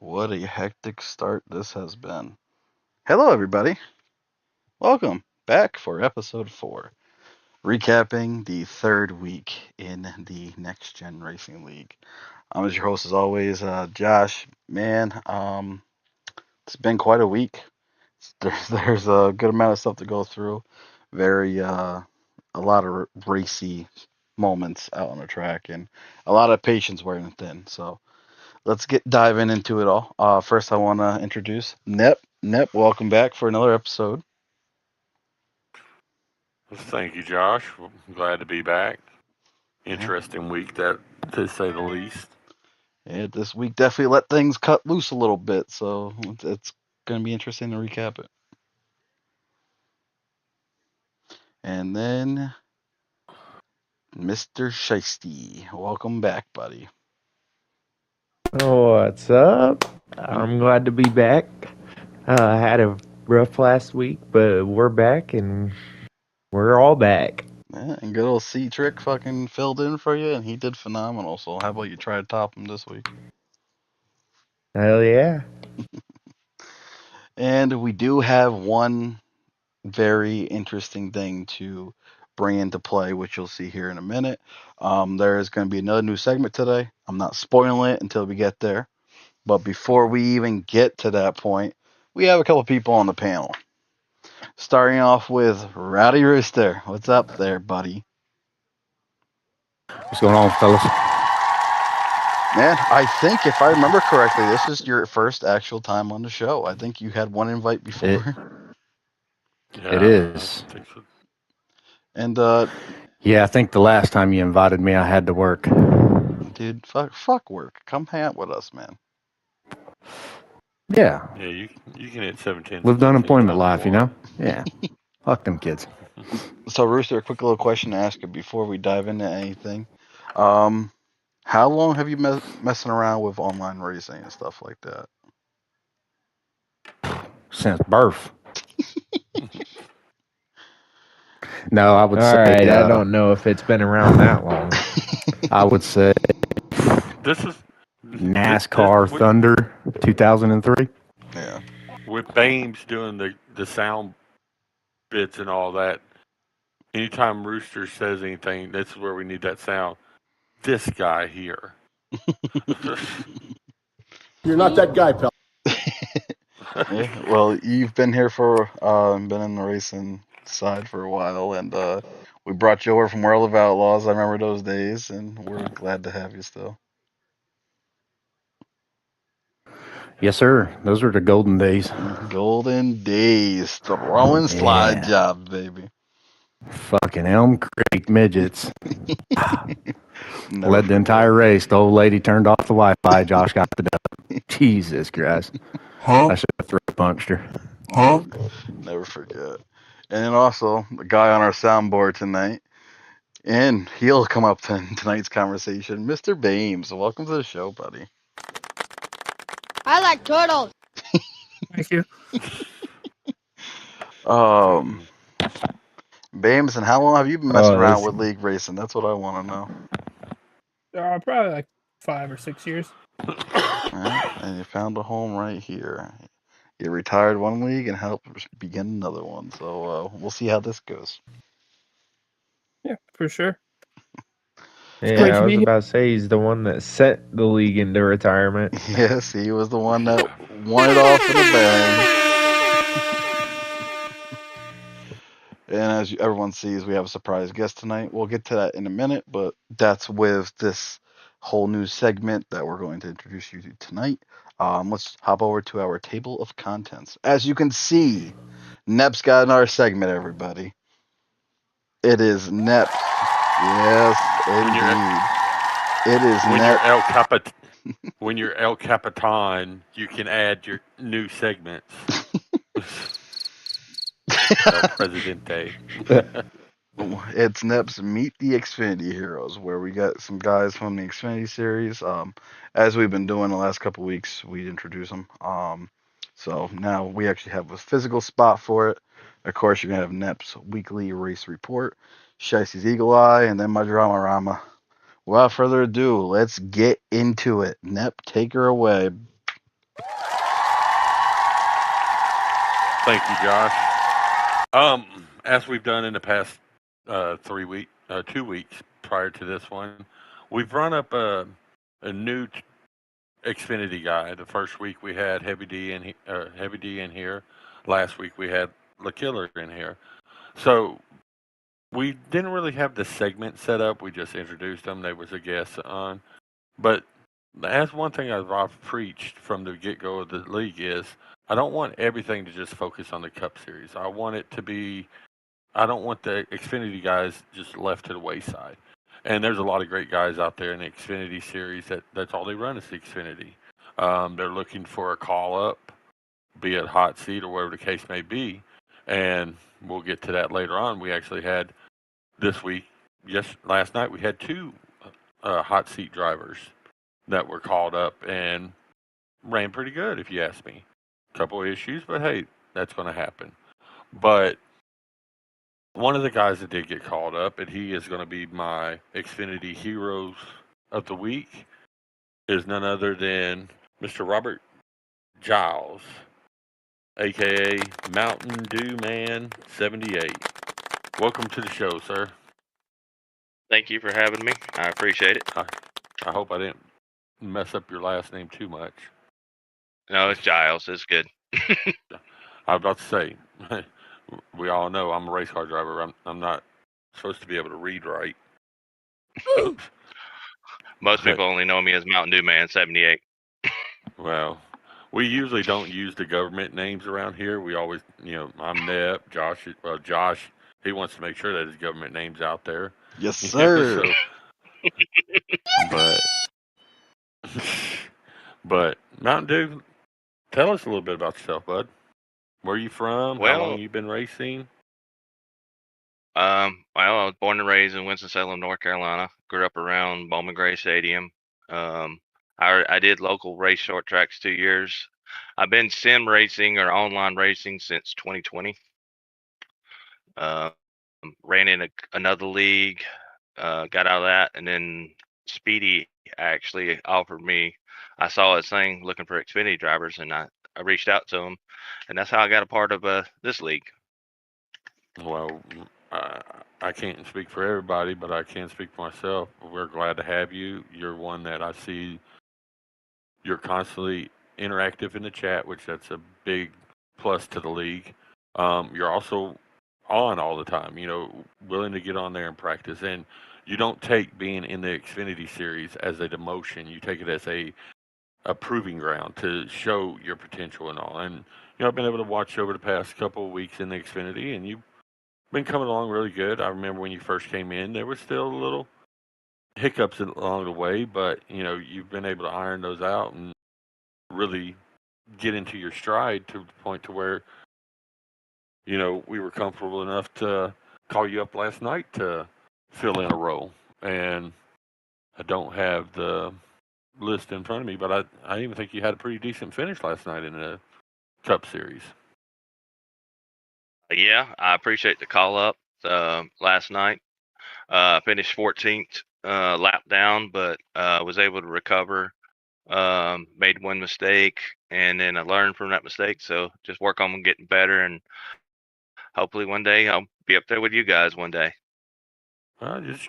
What a hectic start this has been. Hello, everybody. Welcome back for episode 4, recapping the third week in the Next Gen Racing League. I'm as your host, as always, Josh. Man, it's been quite a week. There's a good amount of stuff to go through. A lot of racy moments out on the track, and a lot of patience wearing thin. So let's get diving into it all. First, I want to introduce Nep. Nep, welcome back for another episode. Thank you, Josh. I'm glad to be back. Yeah, Interesting week, that to say the least. yeah, this week definitely let things cut loose a little bit, so it's going to be interesting to recap it. And then Mr. Shiesty, welcome back, buddy. What's up? I'm glad to be back. I had a rough last week, but we're back and we're all back. Yeah, and good old C Trick fucking filled in for you, and he did phenomenal. So how about you try to top him this week? Hell yeah. And we do have one very interesting thing to bring into play, which you'll see here in a minute. There is going to be another new segment today. I'm not spoiling it until we get there. But before we even get to that point, we have a couple people on the panel. Starting off with Rowdy Rooster. What's up there, buddy? What's going on, fellas? Man, I think if I remember correctly, this is your first actual time on the show. I think you had one invite before. Yeah, It is. I think so. And Yeah, I think the last time you invited me, I had to work. dude, fuck work. Come hang out with us, man. Yeah, Yeah, you can hit 17. lived unemployment life, you know? Yeah. Fuck them kids. So, Rooster, a quick little question to ask you before we dive into anything. How long have you messing around with online racing and stuff like that? Since birth. No, I would All say. right, I don't know if it's been around that long. I would say This is NASCAR this, Thunder 2003. Yeah. with Bames doing the sound bits and all that. Anytime Rooster says anything, this is where we need that sound. This guy here. You're not that guy, pal. Yeah, well, you've been here for been in the racing side for a while, and we brought you over from World of Outlaws. I remember those days, and we're glad to have you still. Yes, sir. Those were the golden days. Golden days, throwing slide Yeah. jobs, baby. Fucking Elm Creek midgets. Never Led the entire race. The old lady turned off the Wi-Fi. Josh got the dub. Jesus Christ. I should have throat punched her. Never forget. And then also the guy on our soundboard tonight, and he'll come up in tonight's conversation, Mr. Bames. Welcome to the show, buddy. I like turtles. Thank you. Bames, and how long have you been messing Oh, around this- with league racing? That's what I want to know. Probably like 5 or 6 years. Alright, and you found a home right here. You retired one league and helped begin another one. So we'll see how this goes. Yeah, for sure. Yeah, Great I to was be about to say he's the one that set the league into retirement. Yes, he was the one that won it all for the bang. And as everyone sees, we have a surprise guest tonight. We'll get to that in a minute, but that's with this whole new segment that we're going to introduce you to tonight. Let's hop over to our table of contents. As you can see, Nep's got another segment, everybody. It is Nep. Yes, indeed. It is When Nep. when you're El Capitan, you can add your new segments. El Presidente. It's Nep's Meet the Xfinity Heroes, where we got some guys from the Xfinity series. As we've been doing the last couple weeks, we introduce them. So now we actually have a physical spot for it. Of course, you're gonna have Nep's weekly race report, Shicey's Eagle Eye, and then my Drama Rama. Without further ado, let's get into it. Nep, take her away. Thank you, Josh. As we've done in the past 2 weeks prior to this one, we've run up a new Xfinity guy. The first week we had Heavy D in here. Last week we had La Killer in here. So we didn't really have the segment set up. We just introduced them. There was a guest on. But that's one thing I've preached from the get-go of the league is I don't want everything to just focus on the Cup Series. I want it to be I don't want the Xfinity guys just left to the wayside. And there's a lot of great guys out there in the Xfinity series that's all they run is the Xfinity. They're looking for a call up, be it hot seat or whatever the case may be. And we'll get to that later on. We actually had this week, last night, we had two hot seat drivers that were called up and ran pretty good, if you ask me. A couple of issues, but hey, that's going to happen. But one of the guys that did get called up, and he is going to be my Xfinity Heroes of the Week, is none other than Mr. Robert Giles, a.k.a. Mountain Dew Man 78. Welcome to the show, sir. Thank you for having me. I appreciate it. I hope I didn't mess up your last name too much. No, it's Giles. It's good. I was about to say, we all know I'm a race car driver. I'm not supposed to be able to read right. Most people only know me as Mountain Dew Man 78. Well, we usually don't use the government names around here. We always, I'm Nep, Josh. Well, Josh, he wants to make sure that his government name's out there. Yes, sir. But Mountain Dew, tell us a little bit about yourself, bud. Where are you from? How long have you been racing? Well, I was born and raised in Winston-Salem, North Carolina. Grew up around Bowman Gray Stadium. I did local race short tracks 2 years. I've been sim racing or online racing since 2020. Ran in another league, got out of that, and then Speedy actually offered me. I saw his thing looking for Xfinity drivers, and I reached out to him, and that's how I got a part of this league. Well, I can't speak for everybody, but I can speak for myself. We're glad to have you. You're one that I see. You're constantly interactive in the chat, which that's a big plus to the league. You're also on all the time, willing to get on there and practice. And you don't take being in the Xfinity series as a demotion. You take it as a proving ground to show your potential and all. And, I've been able to watch over the past couple of weeks in the Xfinity, and you've been coming along really good. I remember when you first came in, there were still little hiccups along the way, but, you've been able to iron those out and really get into your stride to the point to where, we were comfortable enough to call you up last night to fill in a role. And I don't have the list in front of me, but I even think you had a pretty decent finish last night in the Cup Series. Yeah, I appreciate the call up last night. Finished 14th lap down, but was able to recover. Made one mistake, and then I learned from that mistake. So just work on getting better, and hopefully one day I'll be up there with you guys one day. Just,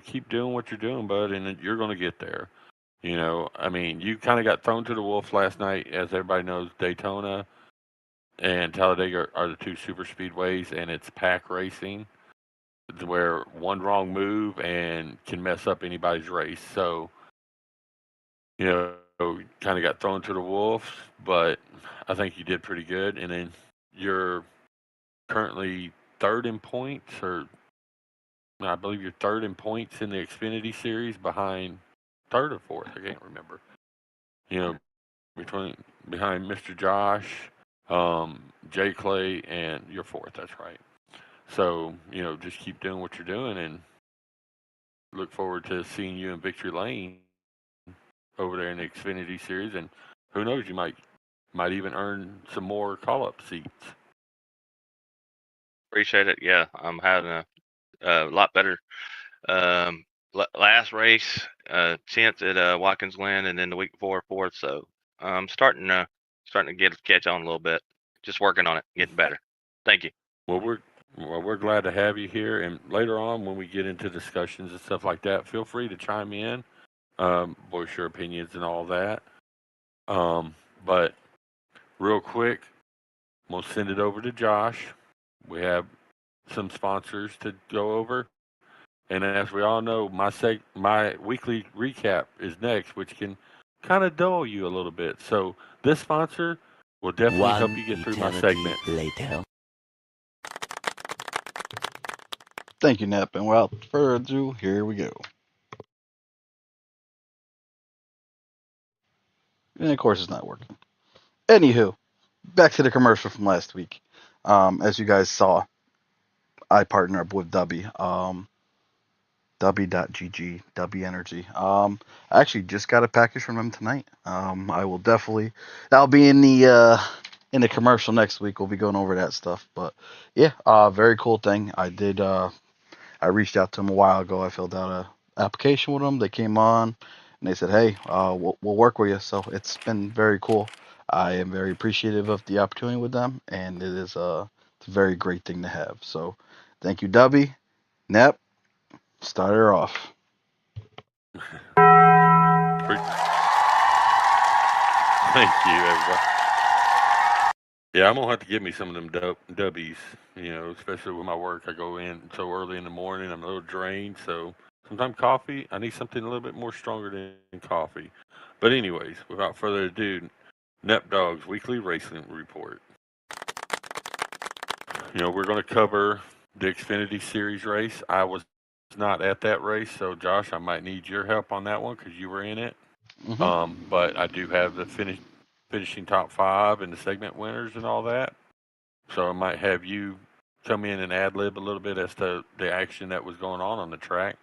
keep doing what you're doing, bud, and you're going to get there. You kind of got thrown to the wolves last night. As everybody knows, Daytona and Talladega are the two super speedways, and it's pack racing where one wrong move and can mess up anybody's race. So, kind of got thrown to the wolves, but I think you did pretty good. And then you're currently third in points, or I believe you're third in points in the Xfinity series behind third or fourth. I can't remember. Behind Mr. Josh, Jay Clay, and you're fourth. That's right. So, just keep doing what you're doing, and look forward to seeing you in Victory Lane over there in the Xfinity series. And who knows, you might even earn some more call-up seats. Appreciate it. Yeah, I'm having a lot better. Last race, 10th at Watkins Glen, and then the week before, 4th. So starting to catch on a little bit. Just working on it, getting better. Thank you. Well, we're glad to have you here, and later on when we get into discussions and stuff like that, feel free to chime in, voice your opinions and all that. But real quick, we'll send it over to Josh. We have some sponsors to go over, and as we all know, my weekly recap is next, which can kind of dull you a little bit. So this sponsor will definitely help you get through my segment. Later. Thank you, Nep. And without further ado, here we go. And of course, it's not working. Anywho, back to the commercial from last week. As you guys saw, I partner up with Dubby. Dubby.gg, Dubby Energy. I actually just got a package from them tonight. I will definitely, that'll be in the commercial next week. We'll be going over that stuff. But yeah, very cool thing. I reached out to them a while ago. I filled out a application with them. They came on and they said, hey, we'll work with you. So it's been very cool. I am very appreciative of the opportunity with them, and it's a very great thing to have. So thank you, Dubby. Nep, start her off. Thank you, everybody. Yeah, I'm gonna have to give me some of them dubbies. Especially with my work. I go in so early in the morning. I'm a little drained, so sometimes coffee. I need something a little bit more stronger than coffee. But anyways, without further ado, Nep Dog's weekly racing report. We're gonna cover the Xfinity Series race. I was not at that race, so Josh, I might need your help on that one because you were in it. Mm-hmm. But I do have the finishing top 5 and the segment winners and all that. So I might have you come in and ad lib a little bit as to the action that was going on the track,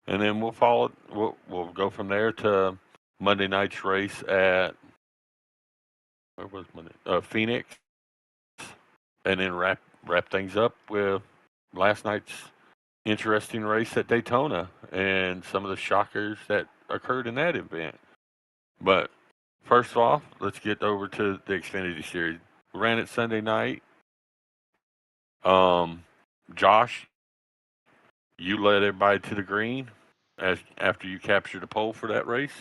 and then we'll follow. We'll go from there to Monday night's race at where was Monday? Phoenix, and then wrap things up with last night's interesting race at Daytona and some of the shockers that occurred in that event. But first off, let's get over to the Xfinity Series. We ran it Sunday night. Josh, you led everybody to the green after you captured the pole for that race.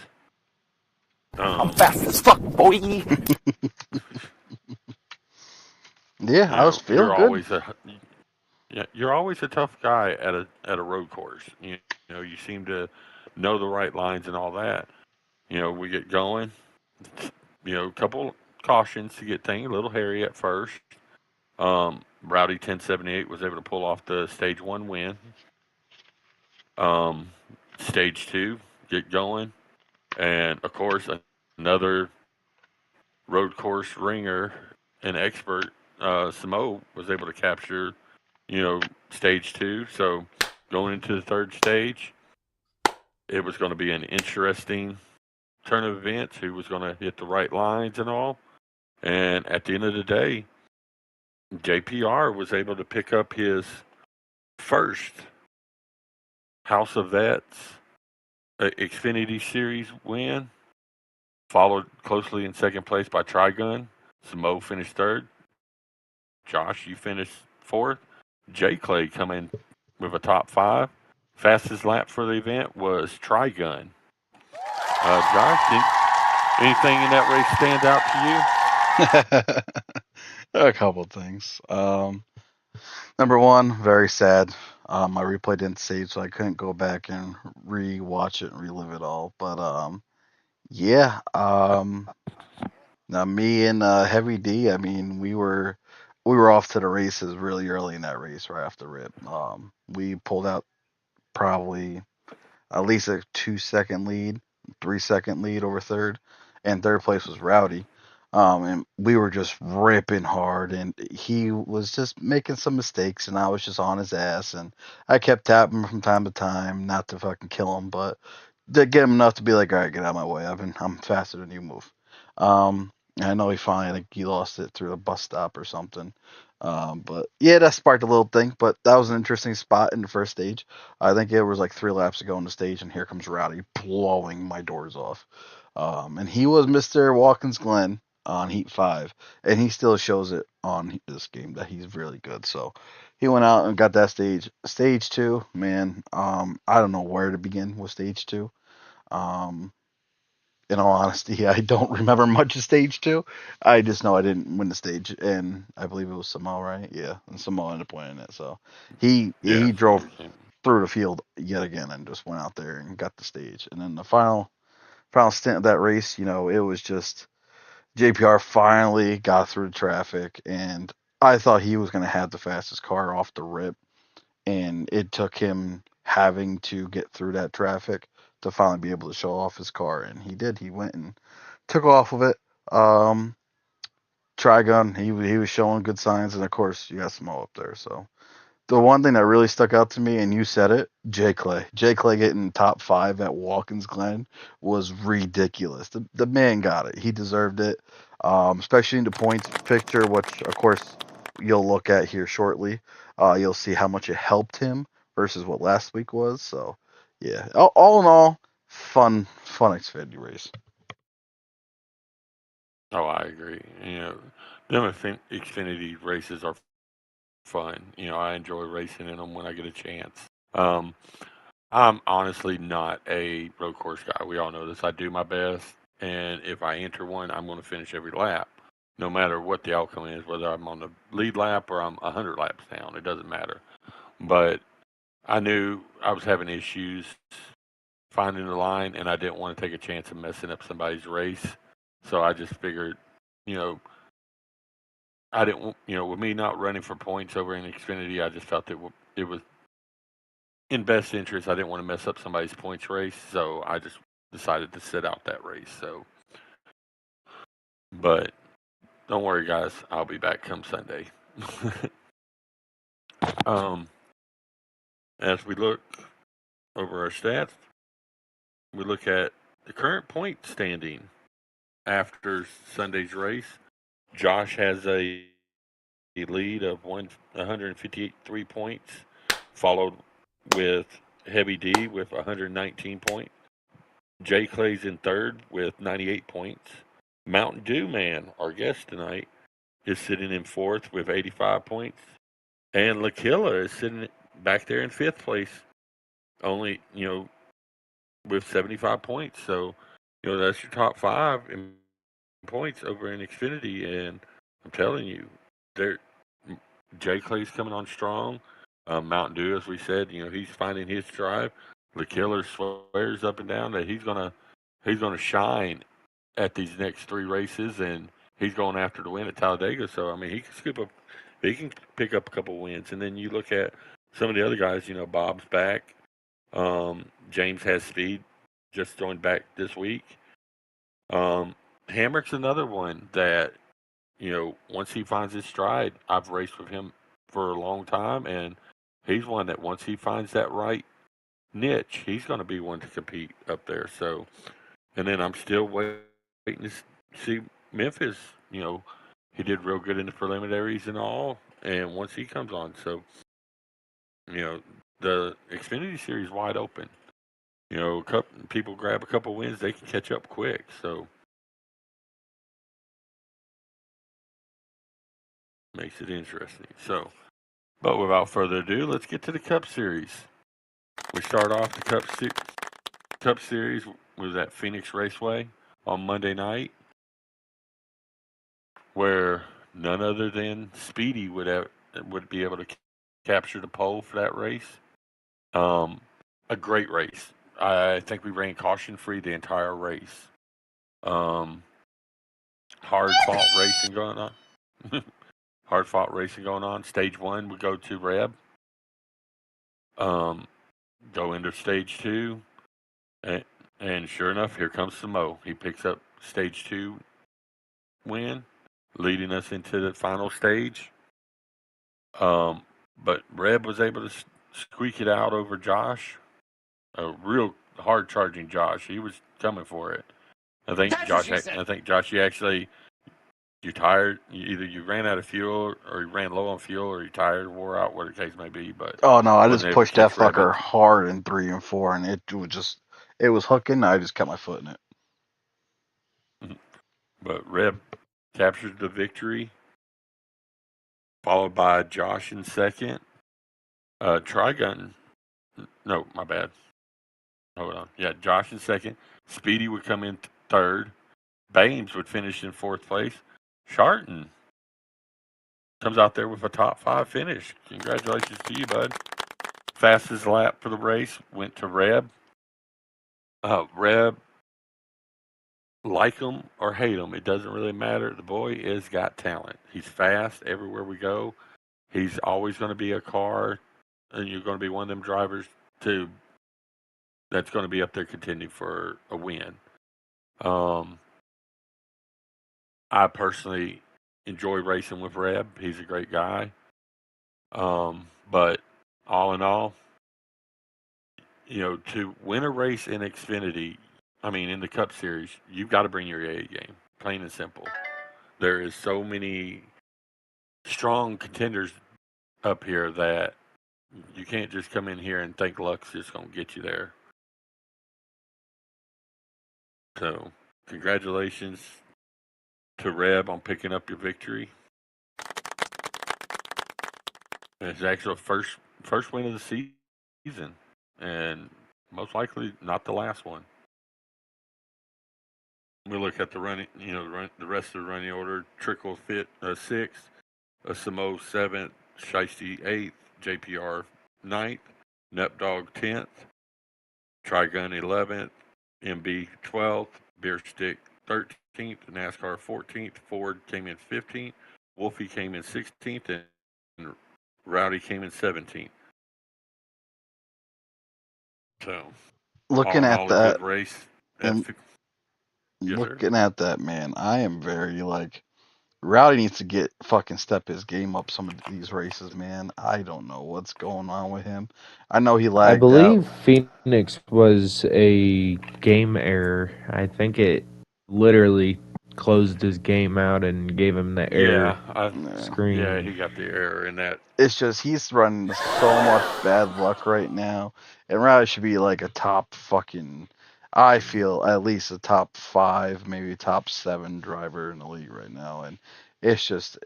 I'm fast as fuck, boy. Yeah, I was feeling good. You're always a tough guy at a road course. You you seem to know the right lines and all that. We get going. A couple cautions to get things a little hairy at first. Rowdy 1078 was able to pull off the stage 1 win. Stage 2, get going. And of course, another road course ringer and expert, Samo, was able to capture, stage 2. So going into the third stage, it was going to be an interesting turn of events. Who was going to hit the right lines and all. And at the end of the day, JPR was able to pick up his first House of Vets Xfinity Series win, followed closely in second place by Trigun. Samo finished third. Josh, you finished fourth. J. Clay come in with a top 5. Fastest lap for the event was Trigun. Josh, anything in that race stand out to you? A couple things. Number one, very sad. My replay didn't save, so I couldn't go back and re-watch it and relive it all. But yeah. Now me and Heavy D, I mean, we were off to the races really early in that race, right after rip. We pulled out probably at least a 2-second lead, 3-second lead over third, and third place was Rowdy. And we were just ripping hard, and he was just making some mistakes, and I was just on his ass, and I kept tapping him from time to time, not to fucking kill him, but to get him enough to be like, all right, get out of my way. I'm faster than you, move. I know he finally, I think he lost it through a bus stop or something. But yeah, that sparked a little thing, but that was an interesting spot in the first stage. I think it was like 3 laps ago on the stage, and here comes Rowdy blowing my doors off. And he was Mr. Watkins Glen on Heat 5, and he still shows it on this game that he's really good. So he went out and got that stage. Stage 2, man, I don't know where to begin with stage 2. Um, in all honesty, I don't remember much of stage 2. I just know I didn't win the stage, and I believe it was Samoa, right? Yeah, and Samoa ended up winning it. So he drove through the field yet again and just went out there and got the stage. And then the final stint of that race, it was just JPR finally got through the traffic, and I thought he was going to have the fastest car off the rip, and it took him having to get through that traffic to finally be able to show off his car, and he did. He went and took off of it. Trigun, he was showing good signs, and of course you got Samoa up there. So the one thing that really stuck out to me, and you said it, Jay Clay. Jay Clay getting top 5 at Watkins Glen was ridiculous. The man got it. He deserved it, especially in the points picture, which, of course, you'll look at here shortly. You'll see how much it helped him versus what last week was. So, yeah, all in all, fun Xfinity race. Oh, I agree. Them Xfinity races are fun. I enjoy racing in them when I get a chance. I'm honestly not a road course guy. We all know this. I do my best, and if I enter one, I'm going to finish every lap, no matter what the outcome is, whether I'm on the lead lap or I'm 100 laps down. It doesn't matter. But I knew I was having issues finding the line, and I didn't want to take a chance of messing up somebody's race. So I just figured, I didn't, with me not running for points over in Xfinity, I just felt that it was in best interest. I didn't want to mess up somebody's points race, so I just decided to sit out that race. So, but don't worry, guys, I'll be back come Sunday. As we look over our stats, we look at the current point standing after Sunday's race. Josh has a lead of 153 points, followed with Heavy D with 119 points. Jay Clay's in third with 98 points. Mountain Dew Man, our guest tonight, is sitting in fourth with 85 points. And Lakilla is sitting back there in fifth place, only, with 75 points. So, that's your top 5 in points over in Xfinity. And I'm telling you, Jay Clay's coming on strong. Mountain Dew, as we said, he's finding his stride. The Killer swears up and down that he's gonna shine at these next 3 races, and he's going after the win at Talladega. So I mean, he can pick up a couple wins. And then you look at some of the other guys. Bob's back. James has speed, just joined back this week. Hamrick's another one that once he finds his stride, I've raced with him for a long time, and he's one that once he finds that right niche, he's going to be one to compete up there. So, and then I'm still waiting to see Memphis. He did real good in the preliminaries and all, and once he comes on, so the Xfinity Series wide open. People grab a couple wins, they can catch up quick. So makes it interesting. So, but without further ado, let's get to the Cup Series. We start off the Cup Series was at Phoenix Raceway on Monday night, where none other than Speedy would be able to capture the pole for that race. A great race. I think we ran caution free the entire race. Hard fought racing going on. Hard fought racing going on. Stage 1 we go to Reb. Go into stage 2, and sure enough, here comes Samo. He picks up stage 2 win, leading us into the final stage. But Reb was able to squeak it out over Josh. A real hard charging Josh. He was coming for it. I think Josh, you tired. Either you ran out of fuel, or you ran low on fuel, or you tired, wore out, whatever the case may be. But oh no, I just pushed that fucker hard in 3 and 4, and it was hooking. I just kept my foot in it. But Reb captures the victory, followed by Josh in second. Trigun. No, my bad. Hold on. Yeah, Josh in second. Speedy would come in third. Bames would finish in fourth place. Sharton comes out there with a top 5 finish. Congratulations to you, bud. Fastest lap for the race went to Reb. Reb, like him or hate him, it doesn't really matter. The boy has got talent. He's fast everywhere we go. He's always going to be a car, and you're going to be one of them drivers that's going to be up there contending for a win. I personally enjoy racing with Reb. He's a great guy. But all in all, to win a race in Xfinity, in the Cup Series, you've got to bring your A game, plain and simple. There is so many strong contenders up here that you can't just come in here and think luck's just going to get you there. So, congratulations to Reb on picking up your victory. It's actually the first win of the season, and most likely not the last one. We look at the running, the rest of the running order. Trickle fit 6th, Samo 7th, Shiesty 8th, JPR 9th, Nepdog 10th, Trigun 11th, MB 12th, Beer Stick 13th, NASCAR 14th, Ford came in 15th, Wolfie came in 16th, and Rowdy came in 17th. So, looking at that good race. Looking at that, man, I am very Rowdy needs to step his game up some of these races, man. I don't know what's going on with him. I know he lagged I believe out. Phoenix was a game error. I think it literally closed his game out and gave him the error screen. Yeah, he got the error in that. It's just he's running so much bad luck right now, and Rowdy should be like a top fucking. I feel at least a top 5, maybe top 7 driver in the league right now, and it's just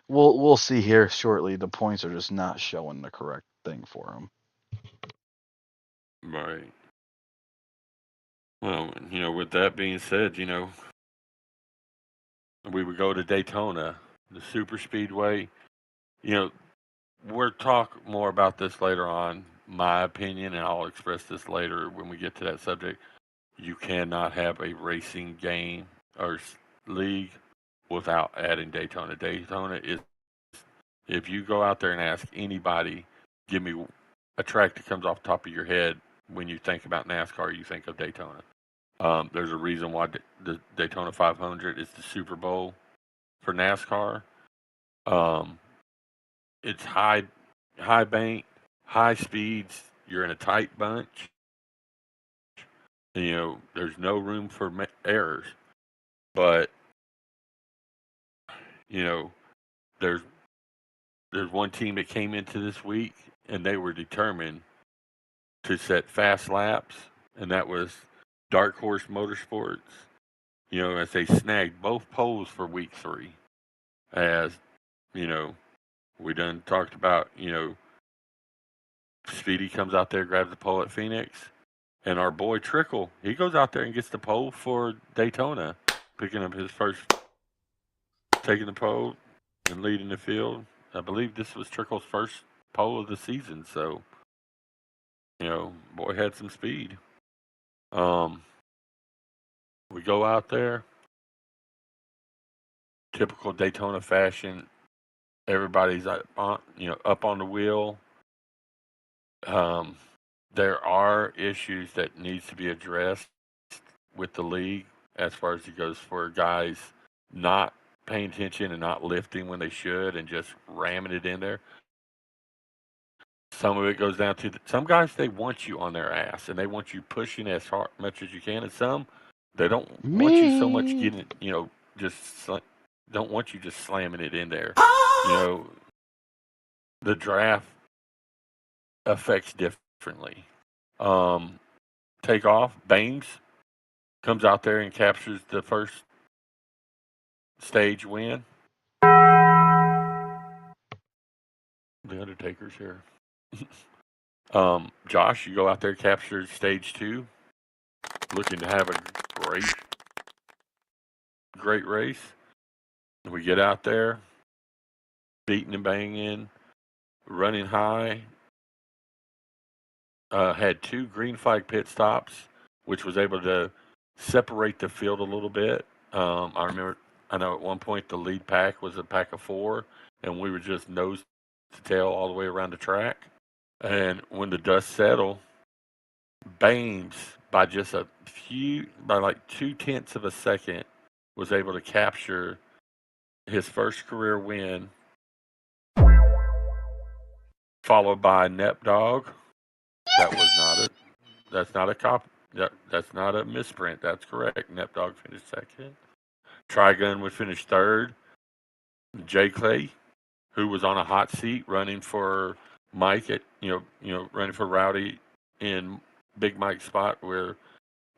we'll see here shortly. The points are just not showing the correct thing for him. Right. Well, with that being said, we would go to Daytona, the super speedway. We'll talk more about this later on, my opinion, and I'll express this later when we get to that subject. You cannot have a racing game or league without adding Daytona. Daytona is, if you go out there and ask anybody, give me a track that comes off the top of your head when you think about NASCAR, you think of Daytona. There's a reason why the Daytona 500 is the Super Bowl for NASCAR. It's high bank, high speeds. You're in a tight bunch. There's no room for errors. But there's one team that came into this week and they were determined to set fast laps, and that was Dark Horse Motorsports. As they snagged both poles for week 3. As we done talked about, Speedy comes out there, grabs the pole at Phoenix, and our boy Trickle, he goes out there and gets the pole for Daytona, picking up his first, taking the pole and leading the field. I believe this was Trickle's first pole of the season, so boy had some speed. We go out there, typical Daytona fashion. Everybody's up on the wheel. There are issues that needs to be addressed with the league as far as it goes for guys not paying attention and not lifting when they should and just ramming it in there. Some of it goes down to some guys, they want you on their ass and they want you pushing as much as you can, and some they don't want you so much getting don't want you just slamming it in there. The draft affects differently. Take off, Bames comes out there and captures the first stage win. The Undertaker's here. Josh, you go out there, capture stage 2. Looking to have a great race. We get out there, beating and banging, running high. Had 2 green flag pit stops, which was able to separate the field a little bit. I know at one point the lead pack was a pack of 4, and we were just nose to tail all the way around the track. And when the dust settled, Baines, by just by like 0.2 of a second, was able to capture his first career win, followed by Nep Dog. That was not it. That's not a cop. That's not a misprint. That's correct. Nep Dog finished second. Trigun would finish third. J Clay, who was on a hot seat running for Mike running for Rowdy in Big Mike's spot, where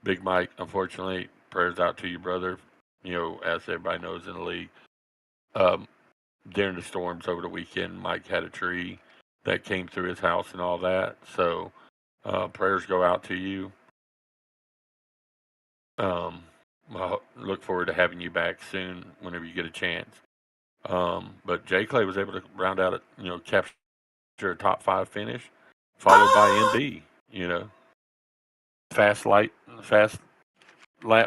Big Mike, unfortunately, prayers out to you, brother. As everybody knows in the league, during the storms over the weekend, Mike had a tree that came through his house and all that. So prayers go out to you. I look forward to having you back soon whenever you get a chance. But J Clay was able to round out capture a top 5 finish, followed by MB. Fast lap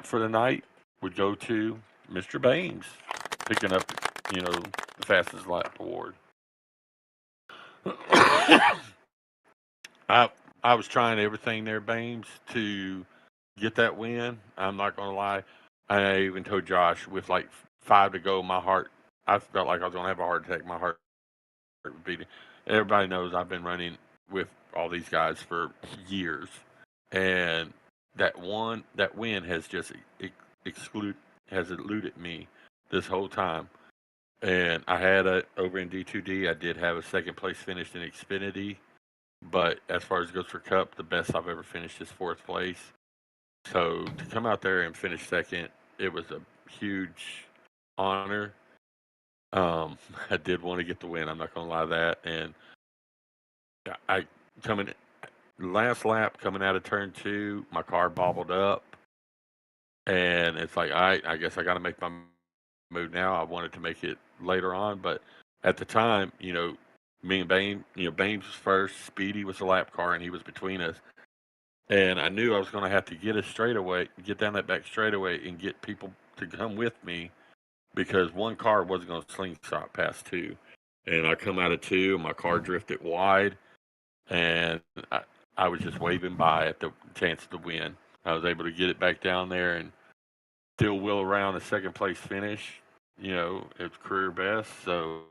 for the night would go to Mr. Baines, picking up the fastest lap award. I was trying everything there, Baines, to get that win. I'm not going to lie. I even told Josh with like 5 to go, I felt like I was going to have a heart attack. My heart was beating. Everybody knows I've been running with all these guys for years, and that win has just eluded me this whole time. And I had over in D2D, I did have a second place finish in Xfinity, but as far as it goes for Cup, the best I've ever finished is 4th place. So to come out there and finish second, it was a huge honor. I did want to get the win. I'm not going to lie to that. And last lap coming out of turn 2, my car bobbled up, and it's like, all right, I guess I got to make my move now. I wanted to make it later on, but at the time, me and Baines, Baines was first, Speedy was the lap car, and he was between us. And I knew I was going to have to get down that back straightaway and get people to come with me, because one car wasn't going to slingshot past 2. And I come out of 2, and my car drifted wide, and I was just waving by at the chance to win. I was able to get it back down there and still wheel around a second place finish. It's career best. So,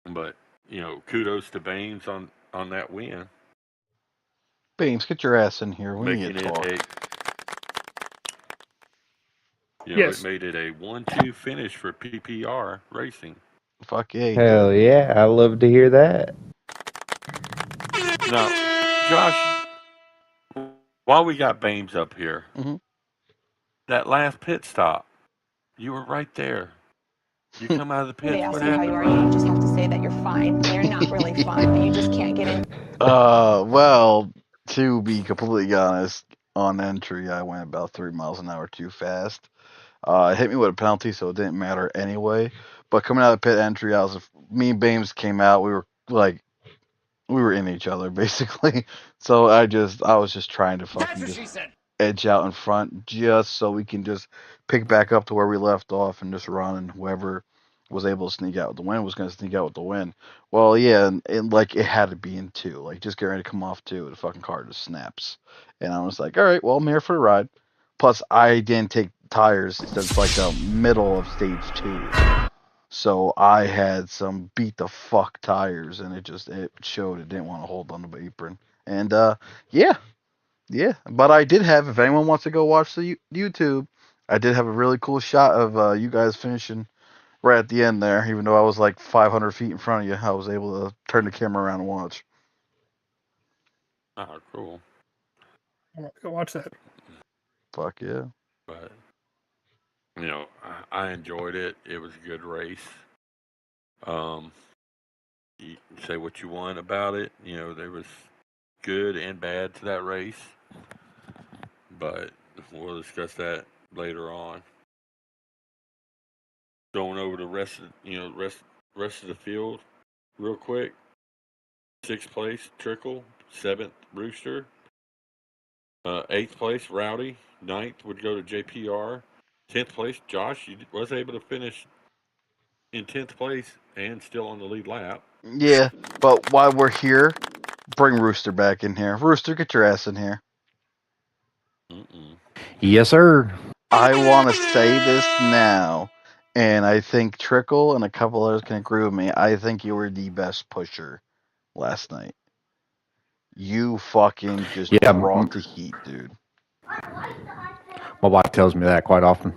but kudos to Baines on that win. Baines, get your ass in here. We need to talk. It made it a 1-2 finish for PPR Racing. Fuck yeah. Hell yeah, I love to hear that. Now, Josh, while we got Baines up here, that last pit stop, you were right there. You come out of the pit. They ask you how you are, you just have to say that you're fine. You're not really fine, but you just can't get in. Well, to be completely honest, on entry, I went about 3 miles an hour too fast. It hit me with a penalty, so it didn't matter anyway. But coming out of pit entry, me and Baines came out. We were in each other basically. So I was just trying to fucking edge out in front, just so we can just pick back up to where we left off and just run. And whoever was able to sneak out with the win was going to sneak out with the win. Well, yeah, and it had to be in 2. Like, just get ready to come off 2. The fucking car just snaps, and I was like, all right, well, I'm here for the ride. Plus, I didn't take tires since like the middle of stage 2. So I had some beat the fuck tires, and it showed it didn't want to hold on the apron. And yeah. But I did have, if anyone wants to go watch the YouTube, I did have a really cool shot of you guys finishing right at the end there. Even though I was like 500 feet in front of you, I was able to turn the camera around and watch. Oh, cool. Go watch that. Fuck yeah. But You know, I enjoyed it. It was a good race. You can say what you want about it. You know, there was good and bad to that race, but we'll discuss that later on. Going over the rest of the field real quick. 6th place, Trickle. 7th, Rooster. 8th place, Rowdy. 9th would go to JPR. 10th place, Josh. You was able to finish in 10th place and still on the lead lap. Yeah, but while we're here, bring Rooster back in here. Rooster, get your ass in here. Yes, sir. I want to say this now, and I think Trickle and a couple others can agree with me. I think you were the best pusher last night. You fucking just brought the heat, dude. My wife tells me that quite often.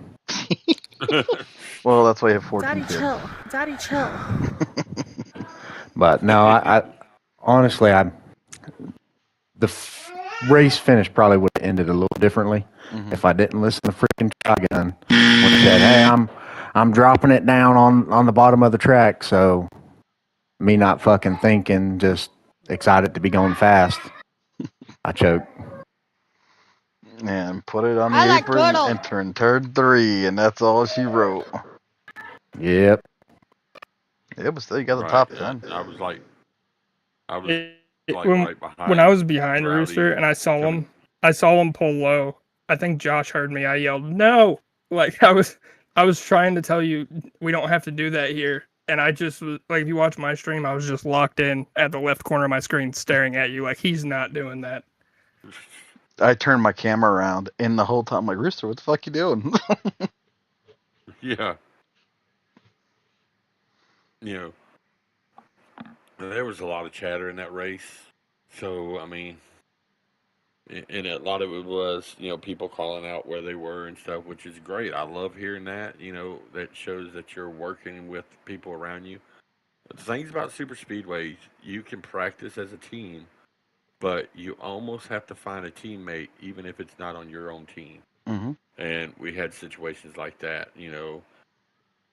Well, that's why you have 14 Daddy, kids. chill. Daddy, chill. But no, I honestly, the race finish probably would have ended a little differently if I didn't listen to freaking Shotgun when he said, "Hey, I'm dropping it down on the bottom of the track." So me not fucking thinking, just excited to be going fast, I choked. And put it on the apron and turn 3, and that's all she wrote. Yep. Yeah, but still, you got the top 10. I was right behind. When I was behind Rowdy Rooster and I saw him pull low, I think Josh heard me. I yelled, "No!" Like I was trying to tell you we don't have to do that here. And I just was like, if you watch my stream, I was just locked in at the left corner of my screen, staring at you. Like he's not doing that. I turned my camera around, and the whole time, I'm like, Rooster, what the fuck you doing? Yeah. You know, there was a lot of chatter in that race. So, I mean, and a lot of it was, people calling out where they were and stuff, which is great. I love hearing that. That shows that you're working with people around you. The things about super speedways, you can practice as a team, but you almost have to find a teammate, even if it's not on your own team. Mm-hmm. And we had situations like that,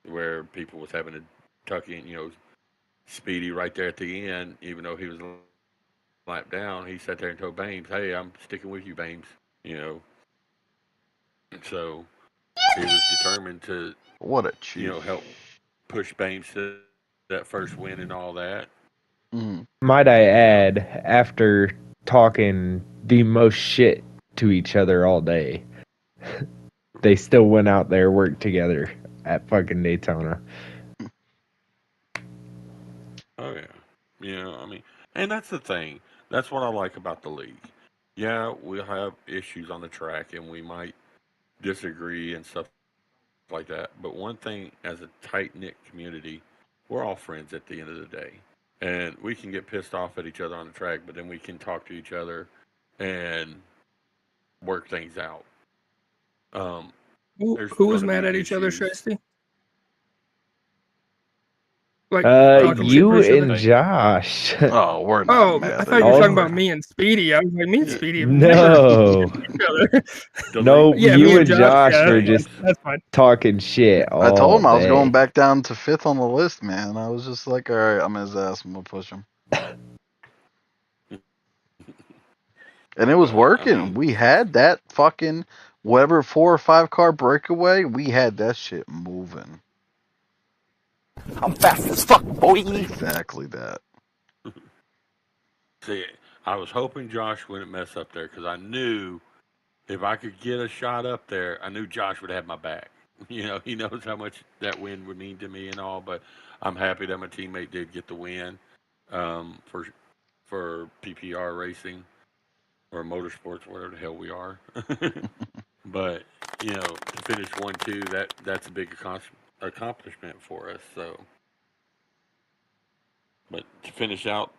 where people was having to tuck in, Speedy right there at the end, even though he was a lap down, he sat there and told Bames, "Hey, I'm sticking with you, Bames." And so he was determined to, help push Bames to that first win and all that. Might I add, after talking the most shit to each other all day, they still went out there, worked together at fucking Daytona. Oh yeah, I mean, and that's the thing. That's what I like about the league. Yeah, we'll have issues on the track, and we might disagree and stuff like that. But one thing, as a tight-knit community, we're all friends at the end of the day. And we can get pissed off at each other on the track, but then we can talk to each other and work things out. Who was mad at each other, Shresty? Like you and Josh. Oh, we're not mad. I thought you were talking about me and Speedy. I was like, me and Speedy have No. No, yeah, you and Josh were just talking shit all I told him I was day. going back down to 5th on the list, man. I was just like, all right, I'm his ass. I'm going to push him. And it was working. We had that fucking, whatever, 4 or 5 car breakaway. We had that shit moving. I'm fast as fuck, boy. Exactly that. See, I was hoping Josh wouldn't mess up there because I knew if I could get a shot up there, I knew Josh would have my back. He knows how much that win would mean to me and all, but I'm happy that my teammate did get the win for PPR racing or motorsports, whatever the hell we are. But, to finish 1-2, that's a big accomplishment for us. So, but to finish out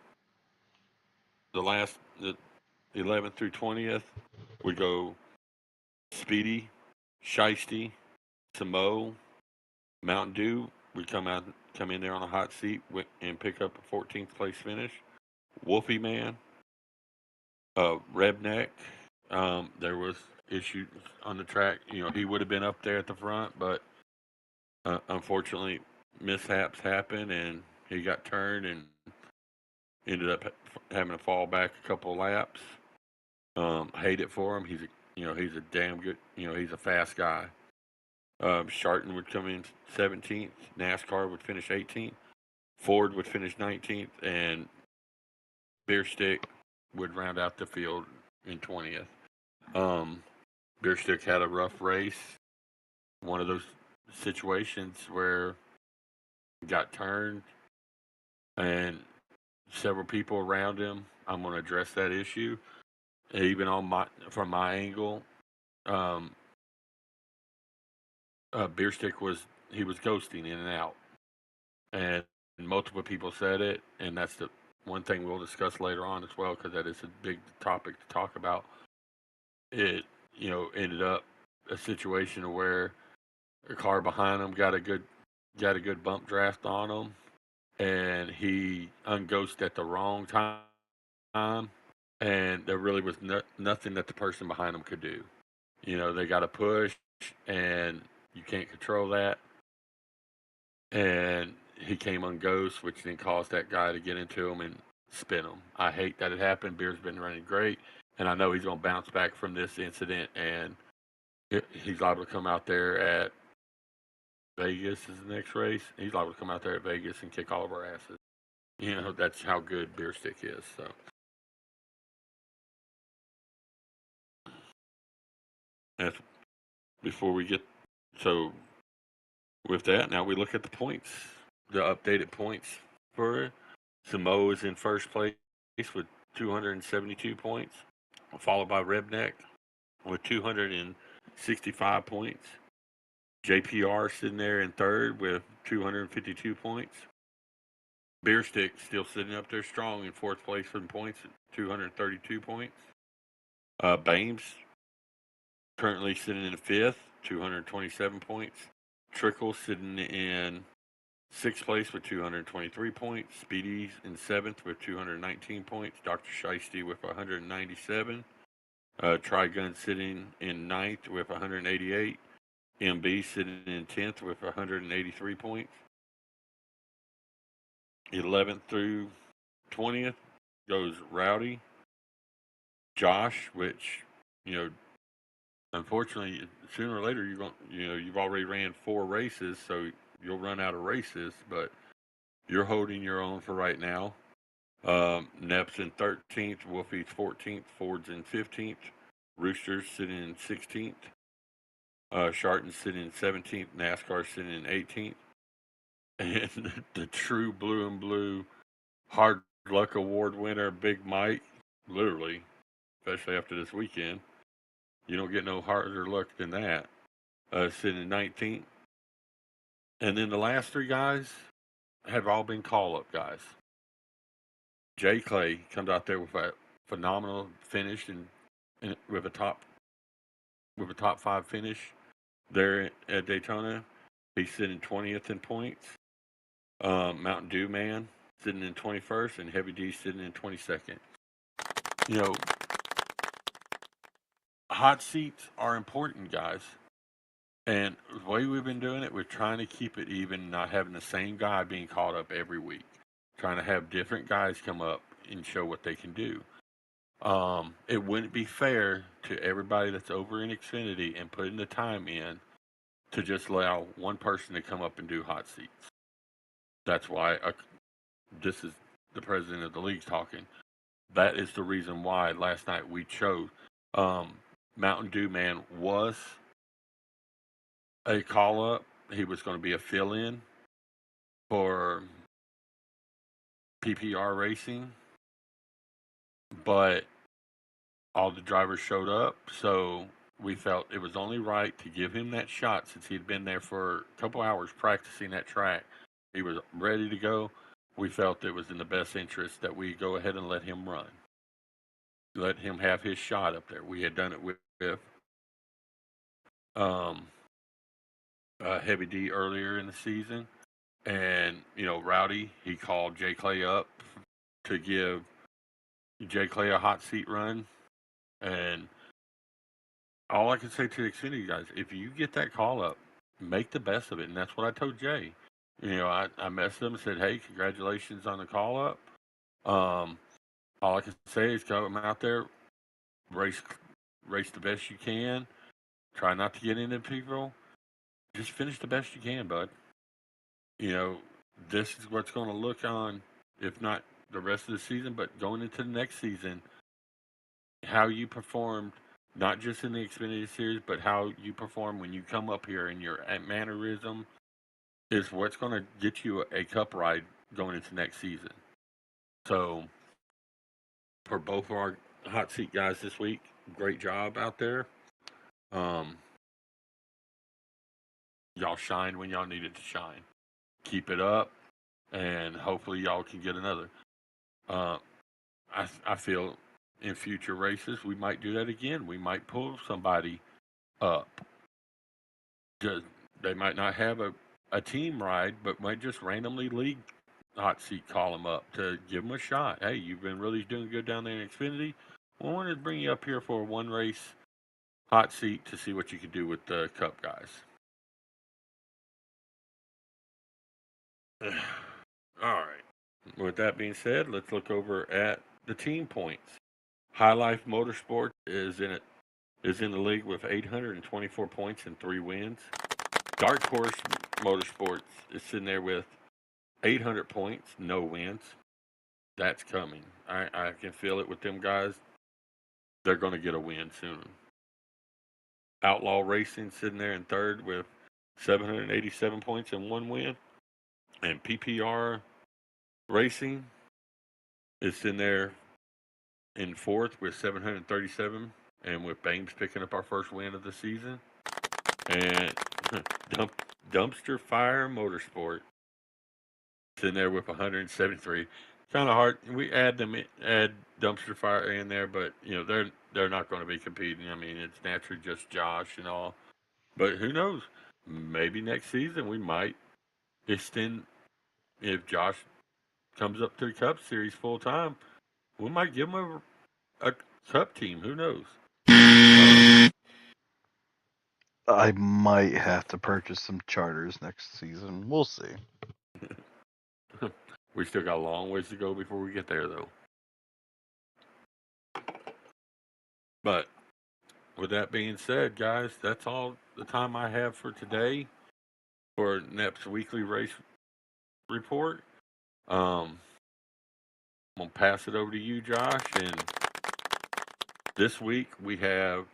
the 11th through 20th, we go Speedy, Shiesty, Samo, Mountain Dew. We come in there on a hot seat and pick up a 14th place finish. Wolfie Man, Redneck. There was issues on the track. He would have been up there at the front, but unfortunately, mishaps happened, and he got turned and ended up having to fall back a couple of laps. Hate it for him. He's a damn good. He's a fast guy. Sharton would come in 17th. NASCAR would finish 18th. Ford would finish 19th, and Beerstick would round out the field in 20th. Beerstick had a rough race. One of those situations where he got turned, and several people around him. I'm going to address that issue, even from my angle. Beerstick was ghosting in and out, and multiple people said it, and that's the one thing we'll discuss later on as well, because that is a big topic to talk about. It ended up a situation where a car behind him got a good bump draft on him, and he unghosted at the wrong time, and there really was nothing that the person behind him could do. They got a push, and you can't control that. And he came on ghost, which then caused that guy to get into him and spin him. I hate that it happened. Beer's been running great, and I know he's going to bounce back from this incident, and he's liable to come out there at Vegas is the next race. He's liable to come out there at Vegas and kick all of our asses. That's how good Beerstick is. So. Before we get with that, now we look at the points, the updated points for Samoa is in first place with 272 points, followed by Redneck with 265 points. JPR sitting there in third with 252 points. Beerstick still sitting up there strong in fourth place with points at 232 points. Bames currently sitting in fifth, 227 points. Trickle sitting in sixth place with 223 points. Speedy's in seventh with 219 points. Dr. Shiesty with 197. Trigun sitting in ninth with 188. MB sitting in 10th with 183 points. 11th through 20th goes Rowdy. Josh, which, unfortunately, sooner or later you've already ran 4 races, so you'll run out of races, but you're holding your own for right now. Nep's in 13th, Wolfie's 14th, Ford's in 15th, Rooster's sitting in 16th, Sharton's sitting in 17th, NASCAR sitting in 18th, and the true blue and blue hard luck award winner, Big Mike, literally, especially after this weekend. You don't get no harder luck than that. Sitting in 19th. And then the last 3 guys have all been call-up guys. Jay Clay comes out there with a phenomenal finish and with a top 5 finish there at Daytona. He's sitting 20th in points. Mountain Dew Man sitting in 21st, and Heavy D sitting in 22nd. Hot seats are important, guys. And the way we've been doing it, we're trying to keep it even, not having the same guy being called up every week. Trying to have different guys come up and show what they can do. It wouldn't be fair to everybody that's over in Xfinity and putting the time in to just allow one person to come up and do hot seats. That's why this is the president of the league talking. That is the reason why last night we chose Mountain Dew Man was a call-up. He was going to be a fill-in for PPR Racing, but all the drivers showed up, so we felt it was only right to give him that shot since he'd been there for a couple hours practicing that track. He was ready to go. We felt it was in the best interest that we go ahead and let him run. Let him have his shot up there. We had done it with Heavy D earlier in the season. And, Rowdy, he called Jay Clay up to give Jay Clay a hot seat run. And all I can say to the Xfinity guys, if you get that call up, make the best of it. And that's what I told Jay. I messaged him and said, hey, congratulations on the call up. All I can say is go out there, race the best you can. Try not to get into people. Just finish the best you can, bud. This is what's going to look on, if not the rest of the season, but going into the next season, how you performed, not just in the Xfinity Series, but how you perform when you come up here and your mannerism is what's going to get you a cup ride going into next season. So, for both of our hot seat guys this week, great job out there. Y'all shined when y'all needed to shine. Keep it up, and hopefully y'all can get another. I feel in future races we might do that again. We might pull somebody up. They might not have a team ride, but might just randomly league hot seat call them up to give them a shot. Hey, you've been really doing good down there in Xfinity. We wanted to bring you up here for a one race hot seat to see what you could do with the Cup guys. All right. With that being said, let's look over at the team points. High Life Motorsport is in the league with 824 points and 3 wins. Dark Horse Motorsports is sitting there with 800 points, no wins. That's coming. I can feel it with them guys. They're going to get a win soon. Outlaw Racing sitting there in third with 787 points and 1 win. And PPR Racing is in there in fourth with 737, and with Bames picking up our first win of the season. And Dumpster Fire Motorsport is in there with 173. Kind of hard. We add Dumpster Fire in there, but they're not going to be competing. I mean, it's naturally just Josh and all. But who knows? Maybe next season we might extend. If Josh comes up to the Cup Series full time, we might give him a Cup team. Who knows? I might have to purchase some charters next season. We'll see. We still got a long ways to go before we get there, though. But with that being said, guys, that's all the time I have for today for NEP's weekly race report. I'm going to pass it over to you, Josh. And this week we have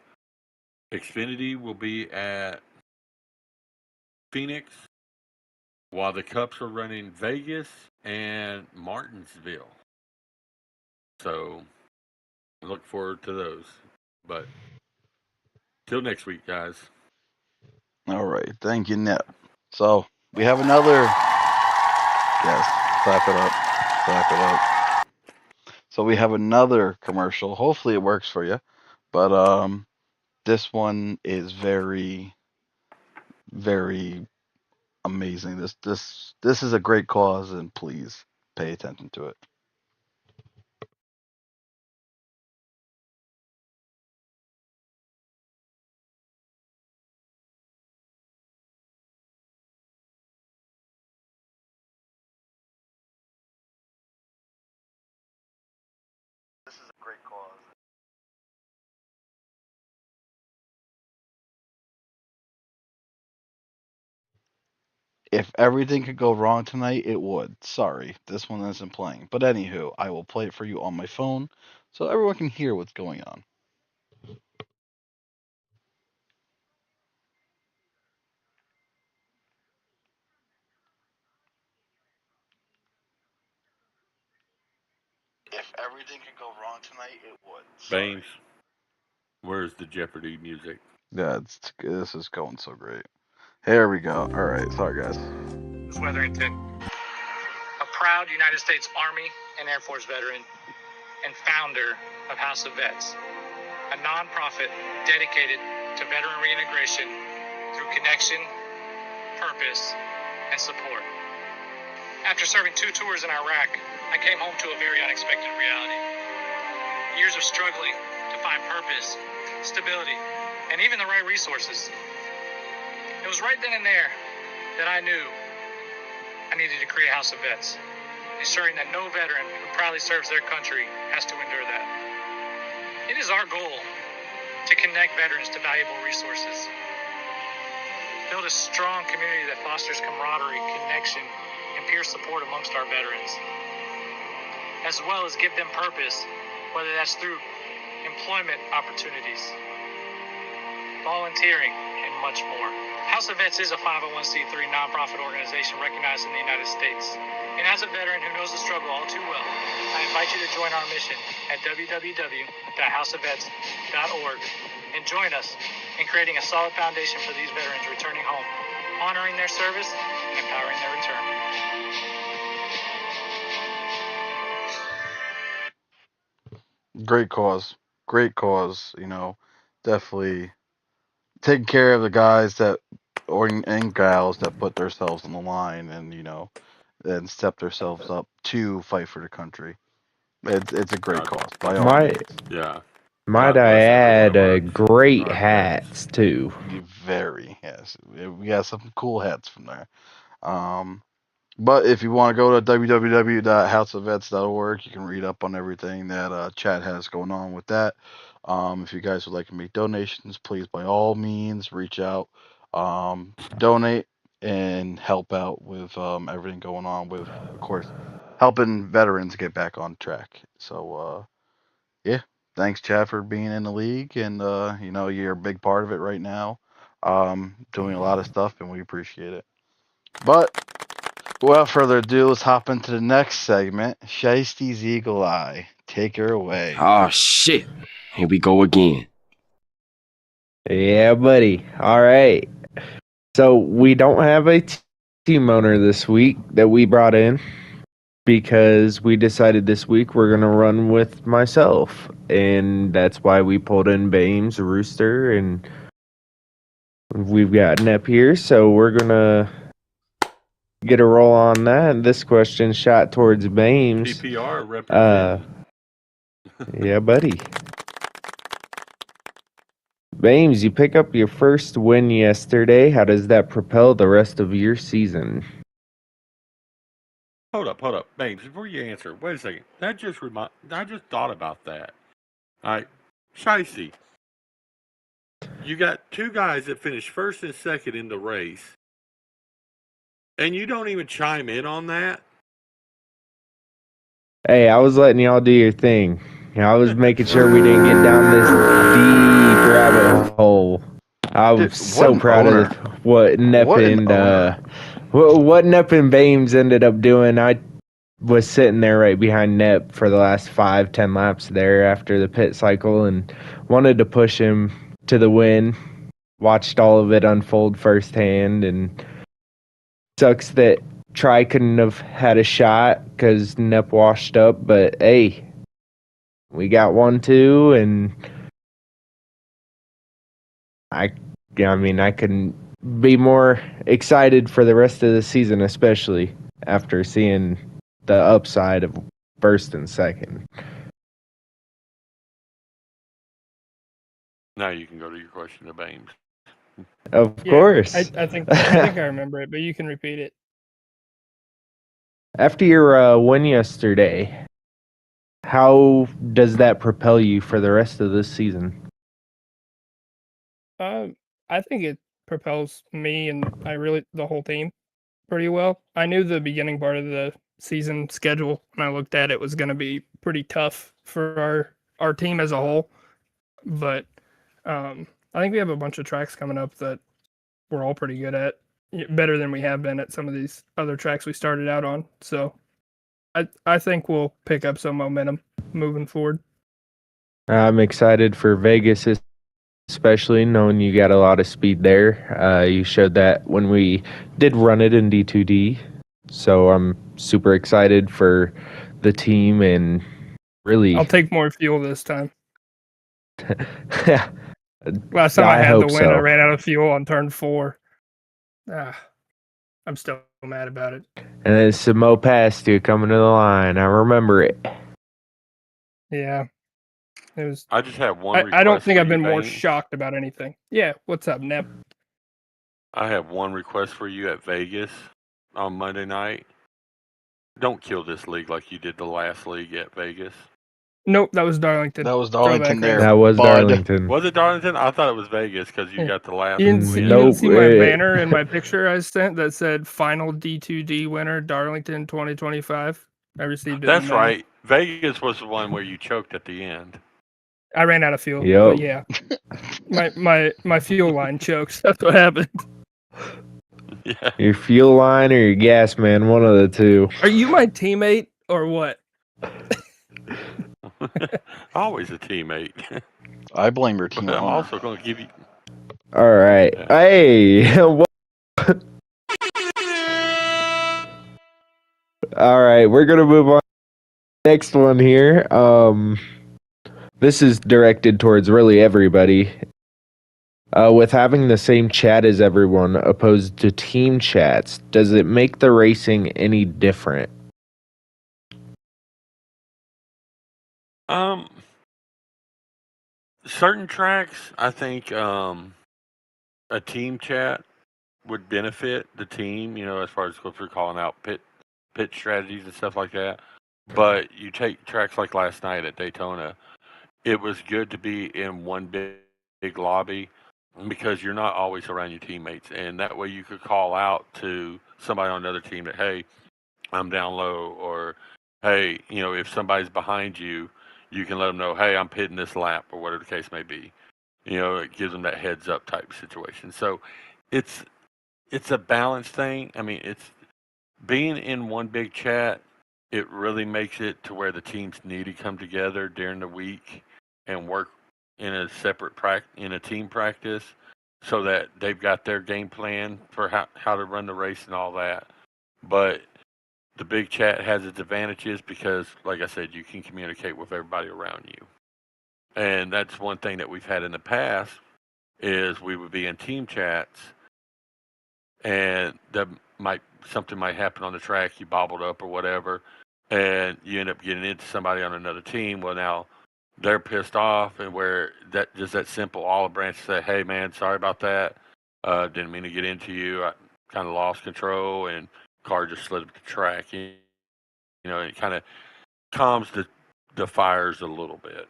Xfinity will be at Phoenix, while the Cups are running Vegas and Martinsville. So look forward to those. But till next week, guys. All right. Thank you, Nep. So we have another. Yes. Clap it up. Clap it up. So we have another commercial. Hopefully it works for you. But this one is very, very amazing. This is a great cause, and please pay attention to it. This is a great cause. If everything could go wrong tonight, it would. Sorry, this one isn't playing. But anywho, I will play it for you on my phone so everyone can hear what's going on. If everything could go wrong tonight, it would. Sorry. Baines, where's the Jeopardy music? Yeah, this is going so great. Here we go. All right, sorry guys. Weatherington, a proud United States Army and Air Force veteran and founder of House of Vets, a nonprofit dedicated to veteran reintegration through connection, purpose, and support. After serving 2 tours in Iraq, I came home to a very unexpected reality. Years of struggling to find purpose, stability, and even the right resources. It was right then and there that I knew I needed to create House of Vets, ensuring that no veteran who proudly serves their country has to endure that. It is our goal to connect veterans to valuable resources, build a strong community that fosters camaraderie, connection, and peer support amongst our veterans, as well as give them purpose, whether that's through employment opportunities, volunteering, and much more. House of Vets is a 501c3 nonprofit organization recognized in the United States. And as a veteran who knows the struggle all too well, I invite you to join our mission at www.houseofvets.org and join us in creating a solid foundation for these veterans returning home, honoring their service and empowering their return. Great cause. Great cause. You know, definitely taking care of the guys that and gals that put themselves on the line and, you know, and step themselves up to fight for the country. It's a great cause by all means. Might I add, great hats too. Very, yes. We got some cool hats from there. But if you want to go to www.houseofvets.org, you can read up on everything that Chat has going on with that. If you guys would like to make donations, please, by all means, reach out, donate, and help out with everything going on with, of course, helping veterans get back on track. So, yeah, thanks, Chad, for being in the league, and you know, you're a big part of it right now, doing a lot of stuff, and we appreciate it. But without further ado, let's hop into the next segment. Shiesty's Eagle Eye, take her away. Oh shit! Here we go again. Yeah, buddy. All right. So we don't have a team owner this week that we brought in because we decided this week we're going to run with myself. And that's why we pulled in Bames, Rooster, and we've got Nep here. So we're going to get a roll on that. This question shot towards Bames. PPR represent. Yeah, buddy. Bames, you pick up your first win yesterday. How does that propel the rest of your season? Hold up, Bames. Before you answer, wait a second. I just thought about that. All right, Shiesty, you got two guys that finished first and second in the race, and you don't even chime in on that. Hey, I was letting y'all do your thing. I was making sure we didn't get down this deep rabbit hole. I was so proud of what Nep and what Nep and Bames ended up doing. I was sitting there right behind Nep for the last 5-10 laps there after the pit cycle and wanted to push him to the win. Watched all of it unfold firsthand, and sucks that Tri couldn't have had a shot because Nep washed up, but hey, we got 1-2, and I mean, I couldn't be more excited for the rest of the season, especially after seeing the upside of first and second. Now you can go to your question to Bames. Of course. I think I remember it, but you can repeat it. After your win yesterday, how does that propel you for the rest of this season? I think it propels me and the whole team pretty well. I knew the beginning part of the season schedule when I looked at it was going to be pretty tough for our team as a whole, but I think we have a bunch of tracks coming up that we're all pretty good at, better than we have been at some of these other tracks we started out on. So I think we'll pick up some momentum moving forward. I'm excited for Vegas, especially knowing you got a lot of speed there. You showed that when we did run it in D2D. So I'm super excited for the team and really... I'll take more fuel this time. Last time I had the win, I ran out of fuel on turn 4. I'm still mad about it. And then Samo passed you coming to the line. I remember it. Yeah. It was. I just have one request. I don't think for I've been you, more Vane. shocked about anything. Yeah, what's up, Nep? I have one request for you at Vegas on Monday night. Don't kill this league like you did the last league at Vegas. Nope, that was Darlington. That was Throw Darlington that there. crazy. That was Bud. Darlington. Was it Darlington? I thought it was Vegas because you Yeah. got the last You didn't see, win. you Nope, didn't see my it- banner in my picture I sent that said final D2D winner Darlington 2025. I received it. That's in May. right. Vegas was the one where you choked at the end. I ran out of fuel. Yep. But yeah, my fuel line choked. That's what happened. Yeah. Your fuel line or your gas man, one of the two. Are you my teammate or what? Always a teammate. I blame your But team. I'm owner. also going to give you. All right. Yeah. Hey. All right, we're gonna move on. Next one here. This is directed towards really everybody. With having the same chat as everyone opposed to team chats, does it make the racing any different? Certain tracks, I think a team chat would benefit the team, as far as if you're calling out pit strategies and stuff like that. But you take tracks like last night at Daytona, it was good to be in one big lobby because you're not always around your teammates. And that way you could call out to somebody on another team that, hey, I'm down low, or hey, if somebody's behind you, you can let them know, hey, I'm pitting this lap, or whatever the case may be. It gives them that heads up type situation. So it's a balanced thing. I mean, it's being in one big chat. It really makes it to where the teams need to come together during the week and work in a separate in a team practice, so that they've got their game plan for how to run the race and all that. But the big chat has its advantages because, like I said, you can communicate with everybody around you. And that's one thing that we've had in the past is we would be in team chats and something might happen on the track, you bobbled up or whatever, and you end up getting into somebody on another team. Well, now they're pissed off, and where that simple olive branch say, hey man, sorry about that. Didn't mean to get into you. I kind of lost control and car just slid up the track. It kind of calms the fires a little bit.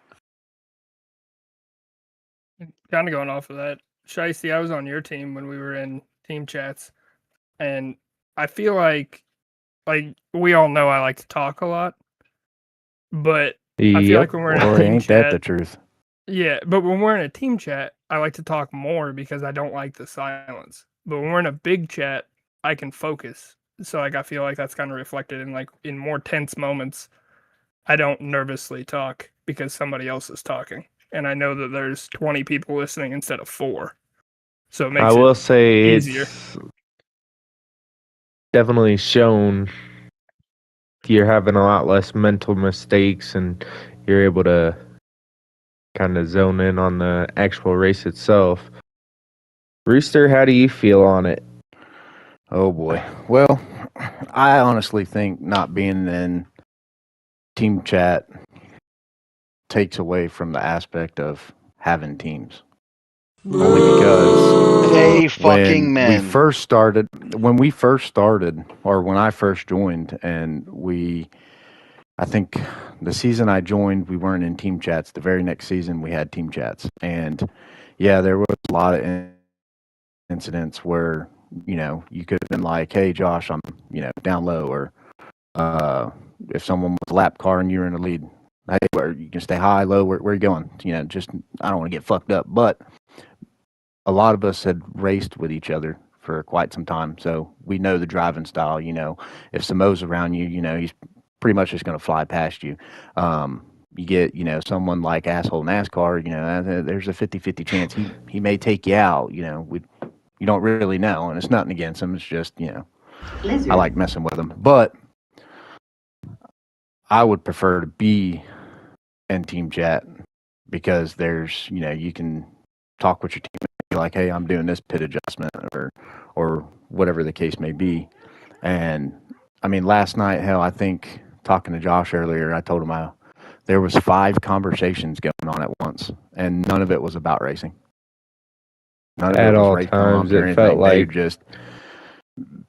Kind of going off of that, Shiesty, I was on your team when we were in team chats, and I feel like we all know I like to talk a lot, but I feel like when we're in a Boy, team ain't chat, that the truth? yeah, but when we're in a team chat, I like to talk more because I don't like the silence. But when we're in a big chat, I can focus. So I feel like that's kind of reflected in more tense moments. I don't nervously talk because somebody else is talking, and I know that there's 20 people listening instead of 4. So it makes I will say easier. it's definitely shown you're having a lot less mental mistakes and you're able to kind of zone in on the actual race itself. Rooster, how do you feel on it? Oh boy. Well, I honestly think not being in team chat takes away from the aspect of having teams. Only because Hey, fucking when men. we first started, or when I first joined, and I think the season I joined, we weren't in team chats. The very next season, we had team chats, and yeah, there was a lot of incidents where you could have been like, "Hey, Josh, I'm down low," or if someone was a lap car and you're in the lead, hey, where you can stay high, low, where are you going? Just I don't want to get fucked up, but a lot of us had raced with each other for quite some time, so we know the driving style. If Samoa's around you, he's pretty much just going to fly past you. You get, someone like asshole NASCAR, there's a 50-50 chance he may take you out. You don't really know, and it's nothing against him. It's just, I like messing with him. But I would prefer to be in team chat because there's, you can talk with your team, be like, hey, I'm doing this pit adjustment or whatever the case may be. And I mean, last night, hell, I think talking to Josh earlier, I told him there was 5 conversations going on at once, and none of it was about racing. None of At it was all race times, pumps or it felt anything. They like just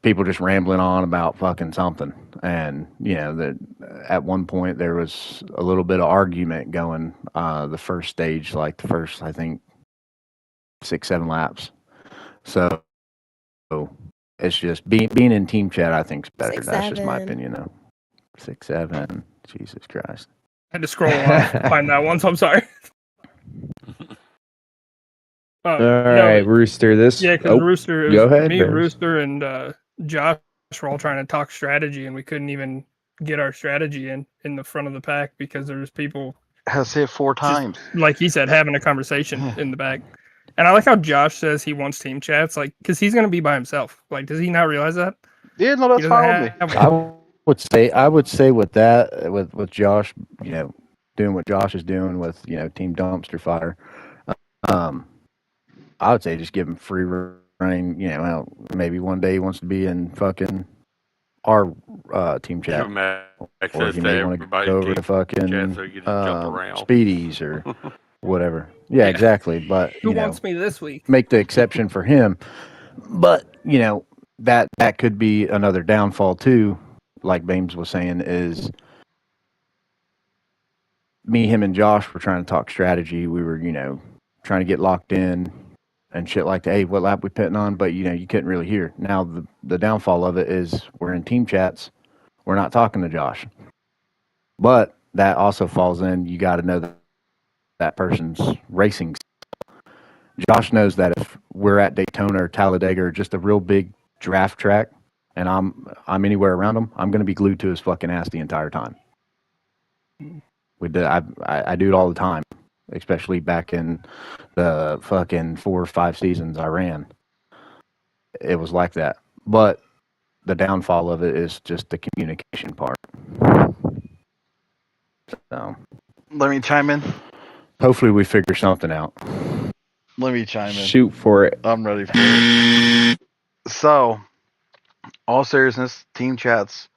people just rambling on about fucking something. And that at one point there was a little bit of argument going. The first stage, like the first, I think 6-7 laps. So it's just being in team chat. I think is better. That's just my opinion, though. 6-7. Jesus Christ. I had to scroll off to find that one, so I'm sorry. all right, Rooster. Yeah, because Rooster, go ahead, me, Bears. Rooster, and Josh were all trying to talk strategy, and we couldn't even get our strategy in the front of the pack because there was people Has hit 4 times. like he said, having a conversation in the back. And I like how Josh says he wants team chats, like, because he's going to be by himself. Like, does he not realize that? Yeah, no, that's fine with me. I would say with that, with Josh, doing what Josh is doing with, Team Dumpster Fire, I would say just give him free reign. Maybe one day he wants to be in fucking our team chat, or he may want to go over to fucking Speedies or whatever. Yeah, exactly. But who wants me this week? Make the exception for him. But that could be another downfall too. Like Bames was saying, is me, him, and Josh were trying to talk strategy. We were, trying to get locked in and shit like that. Hey, what lap we pitting on? But you couldn't really hear. Now the downfall of it is we're in team chats. We're not talking to Josh. But that also falls in. You got to know that person's racing. Josh knows that if we're at Daytona or Talladega or just a real big draft track, and I'm anywhere around him, I'm going to be glued to his fucking ass the entire time. I do it all the time, especially back in the fucking 4 or 5 seasons I ran. It was like that. But the downfall of it is just the communication part. So, let me chime in. Hopefully we figure something out. Let me chime in. Shoot for it. I'm ready for it. So, all seriousness, team chats,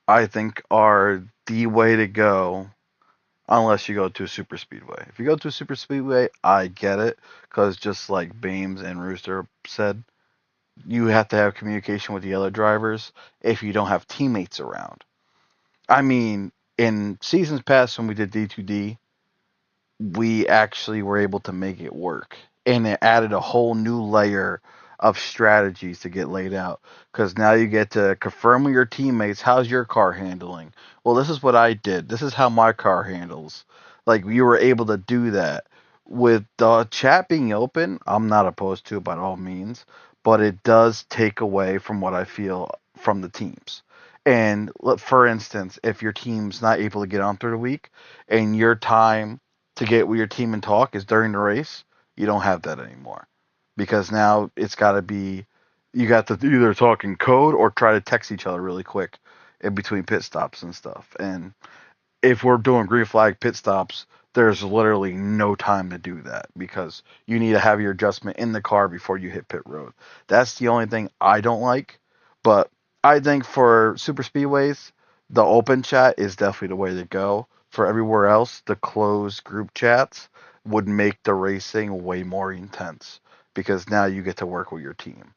I think, are the way to go unless you go to a super speedway. If you go to a super speedway, I get it, because just like Bames and Rooster said, you have to have communication with the other drivers if you don't have teammates around. I mean, in seasons past when we did D2D, we actually were able to make it work. And it added a whole new layer of strategies to get laid out. Because now you get to confirm with your teammates, how's your car handling? Well, this is what I did. This is how my car handles. Like, you were able to do that. With the chat being open, I'm not opposed to it by all means. But it does take away from what I feel from the teams. And for instance, if your team's not able to get on through the week and your time to get with your team and talk is during the race, you don't have that anymore. Because now it's got to be, you got to either talk in code or try to text each other really quick in between pit stops and stuff. And if we're doing green flag pit stops, there's literally no time to do that because you need to have your adjustment in the car before you hit pit road. That's the only thing I don't like. But I think for super speedways, the open chat is definitely the way to go. For everywhere else, the closed group chats would make the racing way more intense because now you get to work with your team.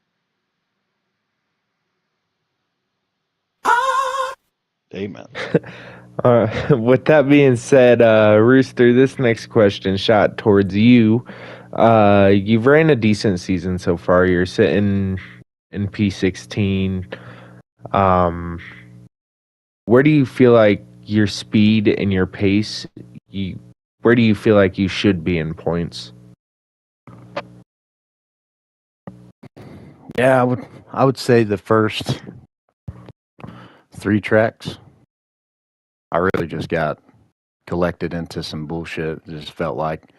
Amen. With that being said, Rooster, this next question shot towards you. You've ran a decent season so far. You're sitting in P16. Where do you feel like your speed and your pace, where do you feel like you should be in points? Yeah, I would say the first 3 tracks, I really just got collected into some bullshit. It just felt like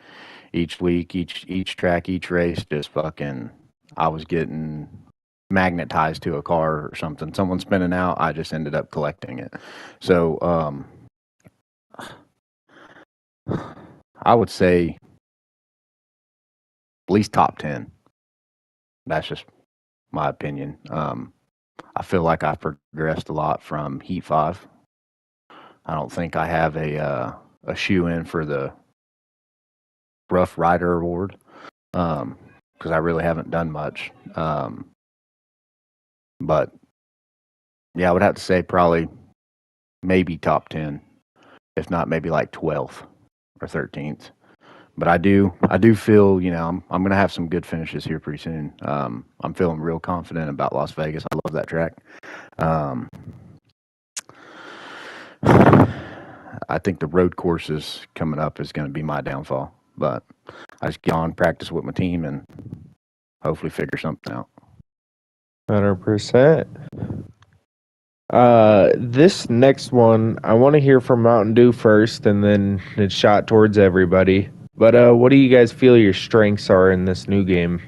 each week, each track, each race, just fucking, I was getting magnetized to a car or something. Someone spinning out, I just ended up collecting it. So, I would say at least top 10. That's just my opinion. I feel like I've progressed a lot from Heat 5. I don't think I have a a shoe in for the Rough Rider Award because I really haven't done much. But yeah, I would have to say probably maybe top 10, if not maybe like 12th or 13th. But I do feel, I'm going to have some good finishes here pretty soon. I'm feeling real confident about Las Vegas. I love that track. I think the road courses coming up is going to be my downfall. But I just get on, practice with my team, and hopefully figure something out. 100%. This next one, I want to hear from Mountain Dew first, and then it's shot towards everybody. But what do you guys feel your strengths are in this new game?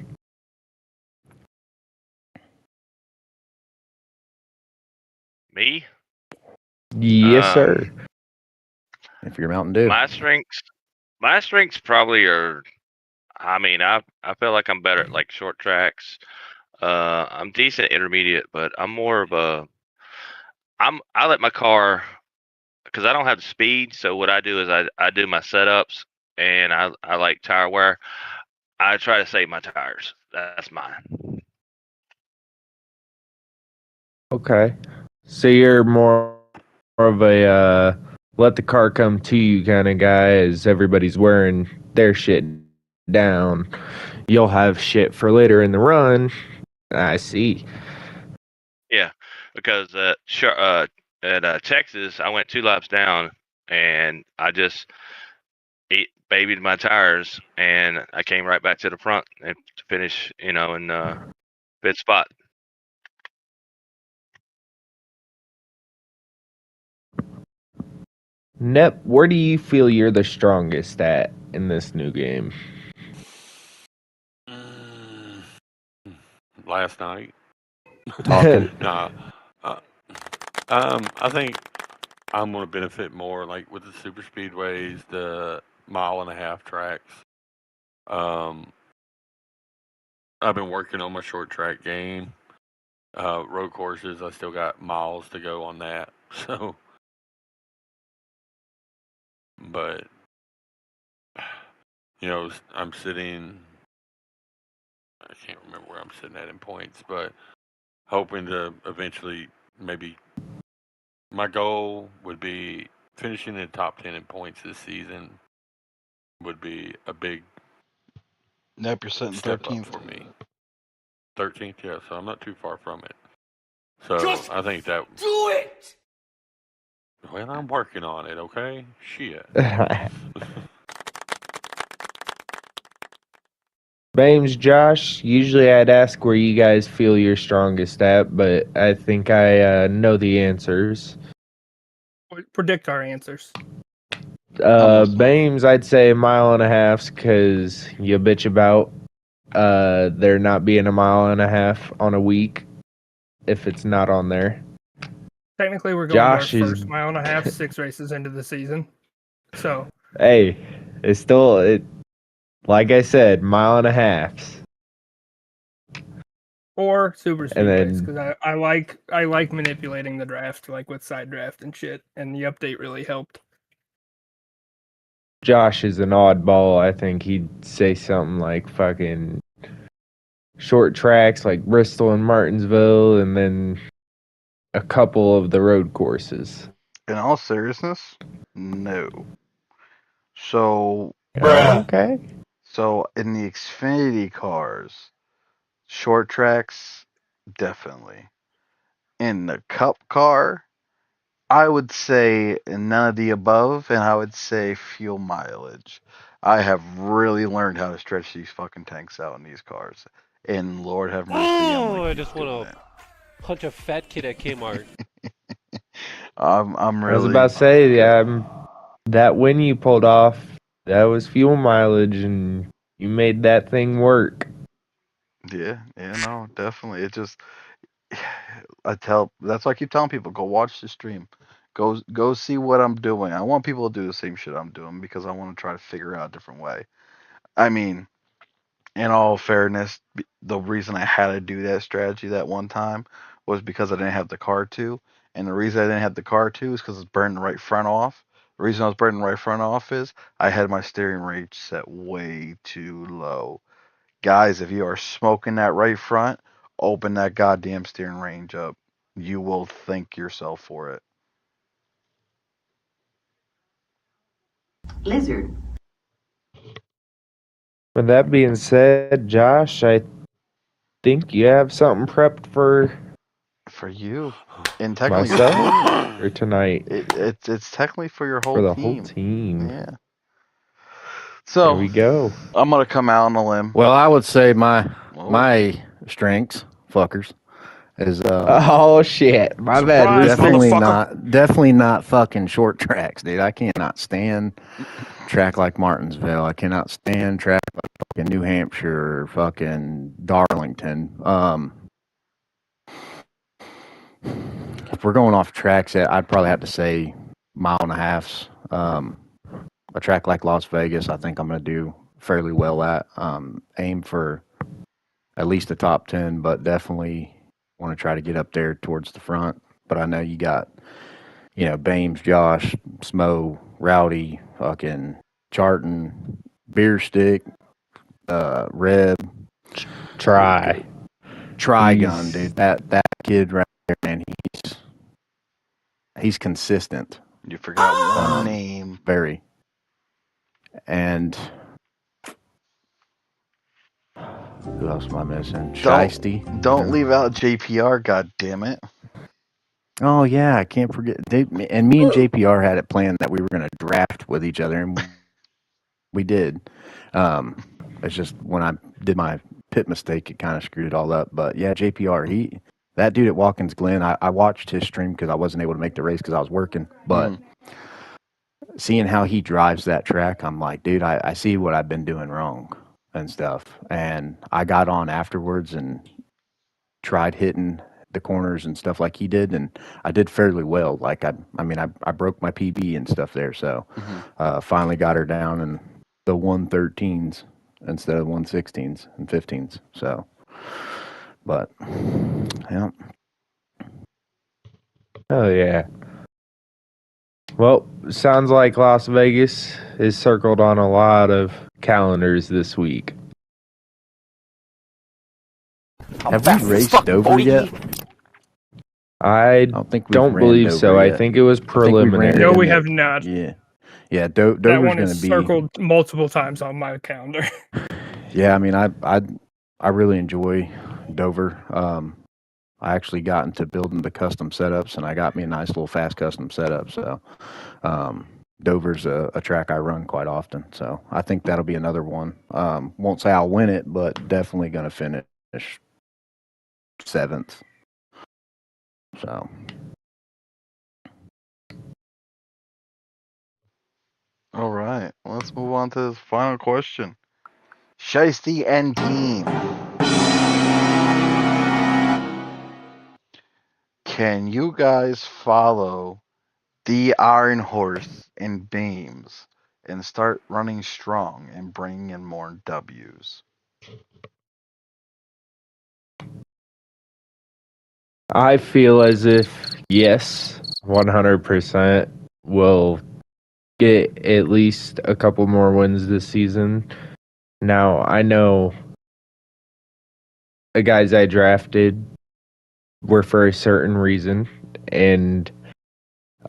Me? Yes, sir. If you're Mountain Dew. My strengths probably are. I mean, I feel like I'm better at like short tracks. I'm decent at intermediate, but I'm more of a. I let my car, because I don't have the speed. So what I do is I do my setups, and I like tire wear. I try to save my tires. That's mine. Okay. So you're more of a let the car come to you kind of guy, as everybody's wearing their shit down. You'll have shit for later in the run. I see. Yeah, because at Texas, I went 2 laps down, and I just babied my tires, and I came right back to the front and to finish, in fifth spot. Nep, where do you feel you're the strongest at in this new game? Last night. Talking. Nah. I think I'm going to benefit more like with the super speedways, the 1.5-mile tracks. I've been working on my short track game. Road courses, I still got miles to go on that. So, but I'm sitting. I can't remember where I'm sitting at in points, but hoping to eventually maybe. My goal would be finishing in the top 10 in points this season. Would be a big Nep, you're sitting step 13th up for me. 13th, yeah. So I'm not too far from it. So Just I think that. do it! Well, I'm working on it. Okay, shit. Bames, Josh, usually I'd ask where you guys feel you're strongest at, but I think I know the answers. Predict our answers. Bames, I'd say 1.5 miles because you bitch about there not being 1.5 miles on a week if it's not on there. Technically, we're going Josh to our is- first 1.5 miles, 6 races into the season. So, Hey, it's still like I said, 1.5 miles. or super And speedways, then- because I like manipulating the draft, like with side draft and shit, and the update really helped. Josh is an oddball. I think he'd say something like fucking short tracks like Bristol and Martinsville, and then a couple of the road courses. In all seriousness, no. So, Okay. so in the Xfinity cars, short tracks, definitely. In the Cup car, I would say none of the above, and I would say fuel mileage. I have really learned how to stretch these fucking tanks out in these cars, and Lord have mercy, I'm gonna I keep just doing want to punch a fat kid at Kmart. I'm really. I was about to say, that win you pulled off, that was fuel mileage, and you made that thing work. Yeah, no, definitely. It just, that's why I keep telling people, go watch the stream. Go see what I'm doing. I want people to do the same shit I'm doing because I want to try to figure out a different way. I mean, in all fairness, the reason I had to do that strategy that one time was because I didn't have the car 2. And the reason I didn't have the car 2 is because it's burning the right front off. The reason I was burning right front off is I had my steering rate set way too low. Guys, if you are smoking that right front, open that goddamn steering range up. You will thank yourself for it. Lizard. With that being said, Josh, I think you have something prepped for you, and technically myself your team. or tonight. It's technically for your whole for the team. whole team. Yeah. So here we go. I'm gonna come out on a limb. Well, I would say my strengths, fuckers, is Oh shit, my bad. definitely not fucking short tracks, dude. I cannot stand track like Martinsville. I cannot stand track like fucking New Hampshire or fucking Darlington. If we're going off tracks, I'd probably have to say 1.5 miles. A track like Las Vegas, I think I'm going to do fairly well at. Aim for at least the top 10, but definitely want to try to get up there towards the front. But I know you got, Bames, Josh, Smo, Rowdy, fucking Charton, Beer Stick, Reb, Trigun, dude. That kid right there, man. He's consistent. You forgot one name. Very. And who else am I missing? Shiesty. Don't leave out JPR, god damn it. Oh yeah, I can't forget. And me and JPR had it planned that we were going to draft with each other, and we did. It's just when I did my pit mistake, it kind of screwed it all up. But yeah, JPR, that dude at Watkins Glen, I watched his stream because I wasn't able to make the race because I was working. But seeing how he drives that track, I'm like, dude, I see what I've been doing wrong and stuff. And I got on afterwards and tried hitting the corners and stuff like he did, and I did fairly well. Like I broke my PB and stuff there, so finally got her down in the 113s instead of 116s and 15s. So, but yeah. Oh yeah. Well, sounds like Las Vegas is circled on a lot of calendars this week. Have we raced Dover yet? I don't believe so. I think it was preliminary. No, we have not. Yeah. Yeah, Dover's that one going is to be circled multiple times on my calendar. Yeah, I mean, I really enjoy Dover. I actually got into building the custom setups, and I got me a nice little fast custom setup. So, Dover's a track I run quite often. So I think that'll be another one. Won't say I'll win it, but definitely going to finish 7th. So. All right, let's move on to this final question. Shiesty and team. Can you guys follow the Iron Horse and Beams and start running strong and bringing in more W's? I feel as if, yes, 100% will get at least a couple more wins this season. Now, I know the guys I drafted were for a certain reason, and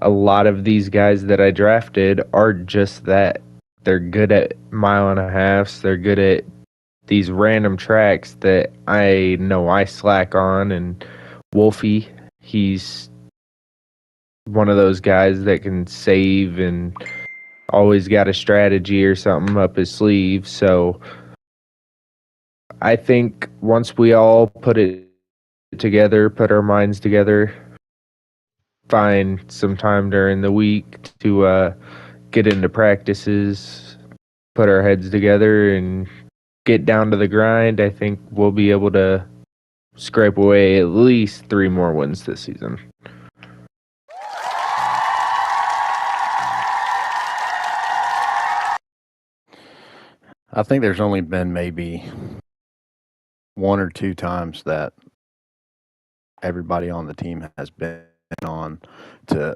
a lot of these guys that I drafted are just that. They're good at 1.5 miles. They're good at these random tracks that I know I slack on, and Wolfie, he's one of those guys that can save and always got a strategy or something up his sleeve. So I think once we all put it together, put our minds together, find some time during the week to get into practices, put our heads together and get down to the grind, I think we'll be able to scrape away at least 3 more wins this season. I think there's only been maybe 1 or 2 times that everybody on the team has been on to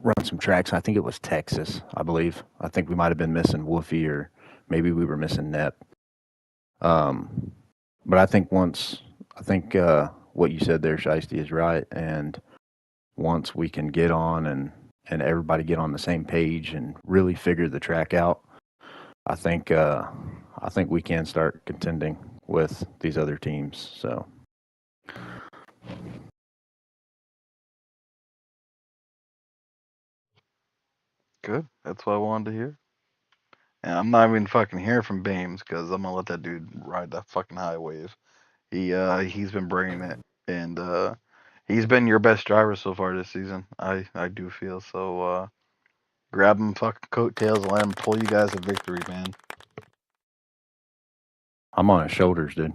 run some tracks. I think it was Texas, I believe. I think we might have been missing Woofy, or maybe we were missing Nep. But I think what you said there, Shiesty, is right. And once we can get on and everybody get on the same page and really figure the track out, I think we can start contending with these other teams. So. Good. That's what I wanted to hear. And I'm not even fucking hearing from Bames because I'm gonna let that dude ride that fucking high wave. He's been bringing it, and he's been your best driver so far this season. I do feel so. Grab him fucking coattails and let him pull you guys to victory, man. I'm on his shoulders, dude.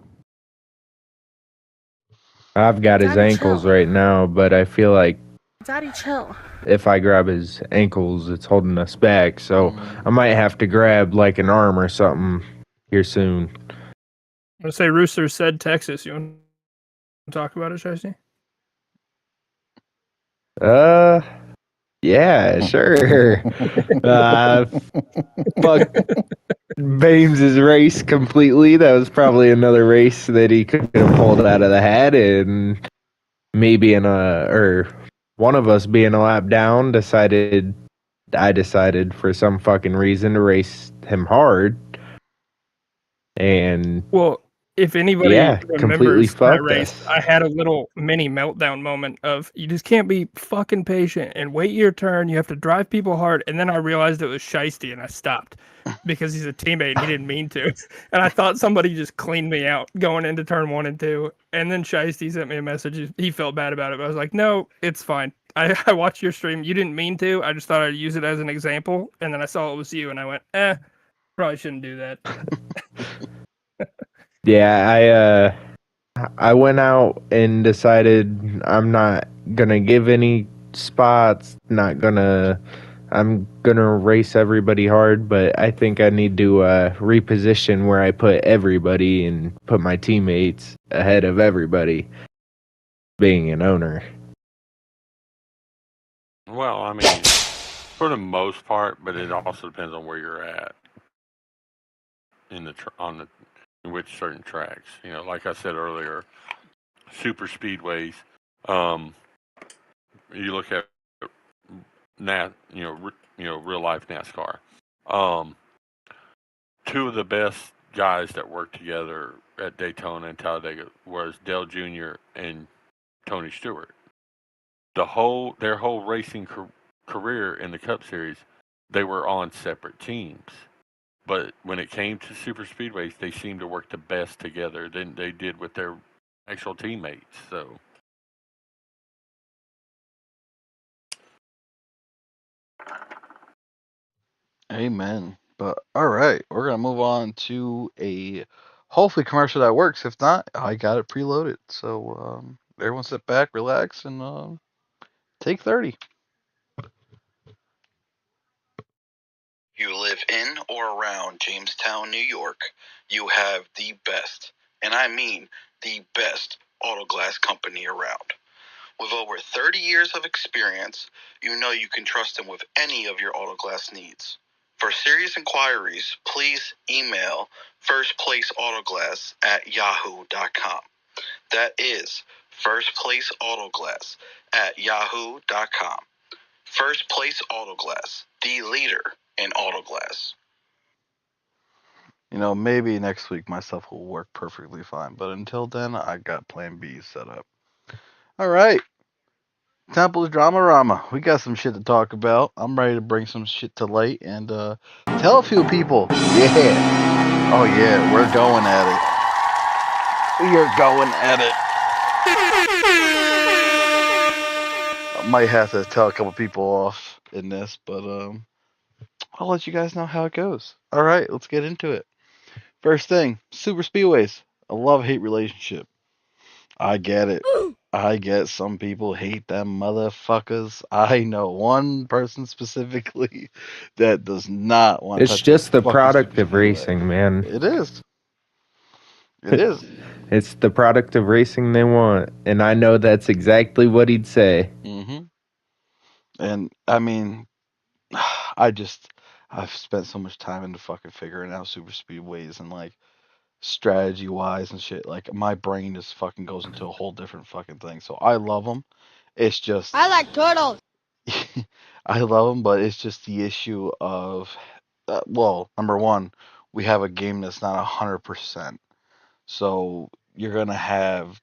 I've got his Daddy, ankles chill. right now, but I feel like Daddy, chill. if I grab his ankles, it's holding us back. So I might have to grab like an arm or something here soon. I'm gonna say Rooster said Texas. You want to talk about it, Shiesty? Yeah, sure. Fuck Bames' race completely. That was probably another race that he could have pulled out of the hat, and me being one of us being a lap down, I decided for some fucking reason to race him hard. And well, if anybody completely remembers that fucked race, us. I had a little mini meltdown moment of you just can't be fucking patient and wait your turn. You have to drive people hard. And then I realized it was Shiesty and I stopped because he's a teammate and he didn't mean to. And I thought somebody just cleaned me out going into turn 1 and 2. And then Shiesty sent me a message. He felt bad about it, but I was like, no, it's fine. I watched your stream. You didn't mean to. I just thought I'd use it as an example. And then I saw it was you and I went, probably shouldn't do that. Yeah, I went out and decided I'm not gonna give any spots. I'm gonna race everybody hard, but I think I need to reposition where I put everybody and put my teammates ahead of everybody. Being an owner. Well, I mean, for the most part, but it also depends on where you're at in which certain tracks. You know, like I said earlier, super speedways. You look at real life NASCAR. Two of the best guys that worked together at Daytona and Talladega was Dale Jr. and Tony Stewart. Their whole racing career in the Cup Series, they were on separate teams. But when it came to super speedways, they seemed to work the best together than they did with their actual teammates. So, Amen. But all right, we're gonna move on to a hopefully commercial that works. If not, I got it preloaded. So everyone sit back, relax, and take 30. You live in or around Jamestown, New York, you have the best, and I mean the best, auto glass company around. With over 30 years of experience, you know you can trust them with any of your auto glass needs. For serious inquiries, please email firstplaceautoglass@yahoo.com. That is firstplaceautoglass@yahoo.com. First Place Auto Glass, the leader in auto glass. You know, maybe next week my stuff will work perfectly fine, but until then, I got Plan B set up. All right. Temple's Drama-Rama. We got some shit to talk about. I'm ready to bring some shit to light and tell a few people. Yeah. Oh, yeah, we're going at it. We are going at it. I might have to tell a couple people off in this, but I'll let you guys know how it goes. All right, let's get into it. First thing, super speedways. A love-hate relationship. I get it. I get some people hate them motherfuckers. I know one person specifically that does not want to touch It's just the fucking product super of speedway. racing, man. It is. It is. It's the product of racing they want, and I know that's exactly what he'd say. Mm-hmm. And I mean, I've spent so much time into fucking figuring out super speedways and like strategy wise and shit. Like my brain just fucking goes into a whole different fucking thing. So I love them. It's just I like turtles. I love them, but it's just the issue of well, number one, we have a game that's not 100%. So you're gonna have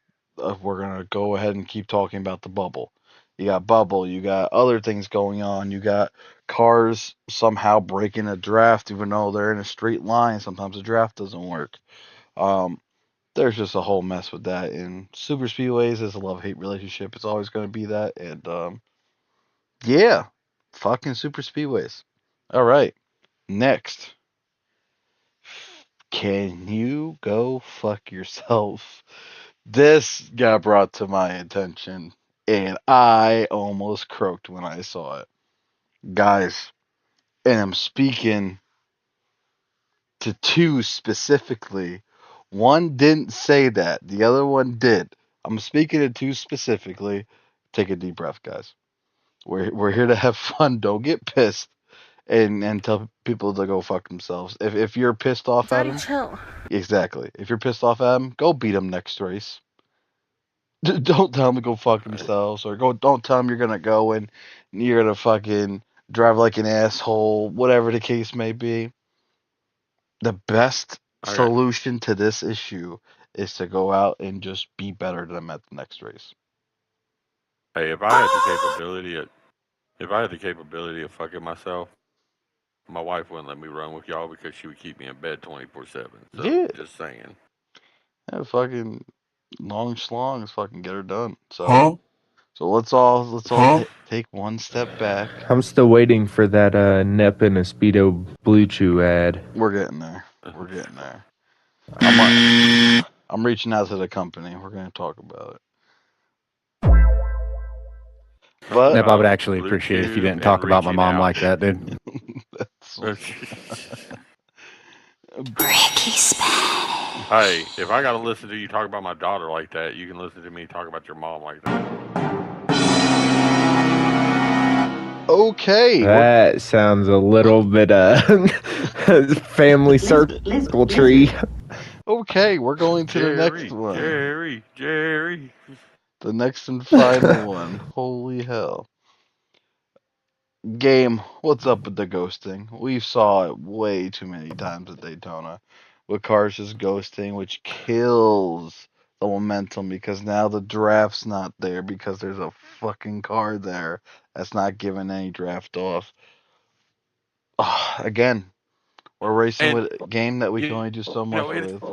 we're gonna go ahead and keep talking about the bubble. You got bubble, you got other things going on, you got cars somehow breaking a draft even though they're in a straight line. Sometimes the draft doesn't work. Um, there's just a whole mess with that. And super speedways is a love-hate relationship. It's always going to be that. And yeah, fucking super speedways. All right, next. Can you go fuck yourself? This got brought to my attention, and I almost croaked when I saw it. Guys, and I'm speaking to two specifically. One didn't say that, the other one did. I'm speaking to two specifically. Take a deep breath, guys. We're here to have fun. Don't get pissed and tell people to go fuck themselves. If you're pissed off at them, chill. exactly. If you're pissed off at them, go beat them next race. Don't tell them to go fuck themselves, or don't tell them you're gonna go and you're gonna fucking drive like an asshole, whatever the case may be. The best solution to this issue is to go out and just be better than them at the next race. Hey, if I had the capability of fucking myself, my wife wouldn't let me run with y'all because she would keep me in bed 24/7. So Yeah. just saying. Yeah, fucking long schlongs fucking get her done. So so let's all take one step back. I'm still waiting for that Nep and a Speedo Blue Chew ad. We're getting there. We're getting there. I'm reaching out to the company. We're gonna talk about it. But Nep, I would actually appreciate it if you didn't talk about my mom like that, dude. Hey, if I gotta listen to you talk about my daughter like that, you can listen to me talk about your mom like that. Okay. That sounds a little bit family circle tree. Okay, we're going to the next one. Jerry. The next and final one. Holy hell. Game, what's up with the ghosting? We saw it way too many times at Daytona. With cars just ghosting, which kills the momentum because now the draft's not there because there's a fucking car there that's not giving any draft off. Again, we're racing with a game that we can only do so much with.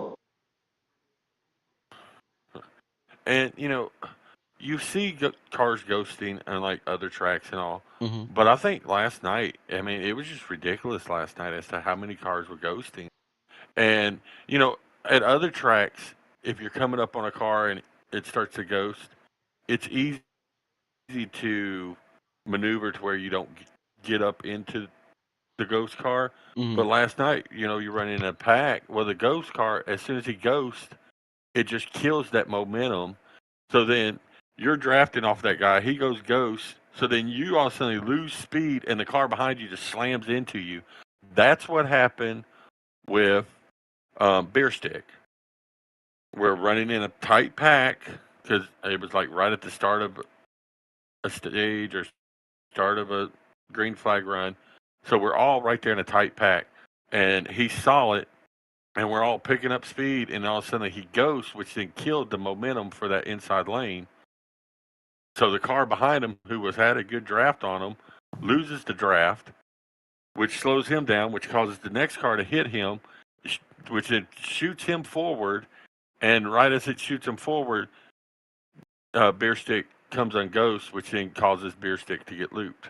And, you see cars ghosting on like other tracks and all, Mhm. but I think last night, I mean, it was just ridiculous last night as to how many cars were ghosting. And at other tracks, if you're coming up on a car and it starts to ghost, it's easy to maneuver to where you don't get up into the ghost car. Mhm. But last night, you're running a pack. Well, the ghost car, as soon as he ghosts, it just kills that momentum. So then you're drafting off that guy. He goes ghost. So then you all of a sudden lose speed, and the car behind you just slams into you. That's what happened with Beer Stick. We're running in a tight pack because it was like right at the start of a stage or start of a green flag run. So we're all right there in a tight pack. And he saw it, and we're all picking up speed, and all of a sudden he ghosts, which then killed the momentum for that inside lane. So the car behind him, who had a good draft on him, loses the draft, which slows him down, which causes the next car to hit him, which then shoots him forward. And right as it shoots him forward, Beer Stick comes on ghost, which then causes Beer Stick to get looped.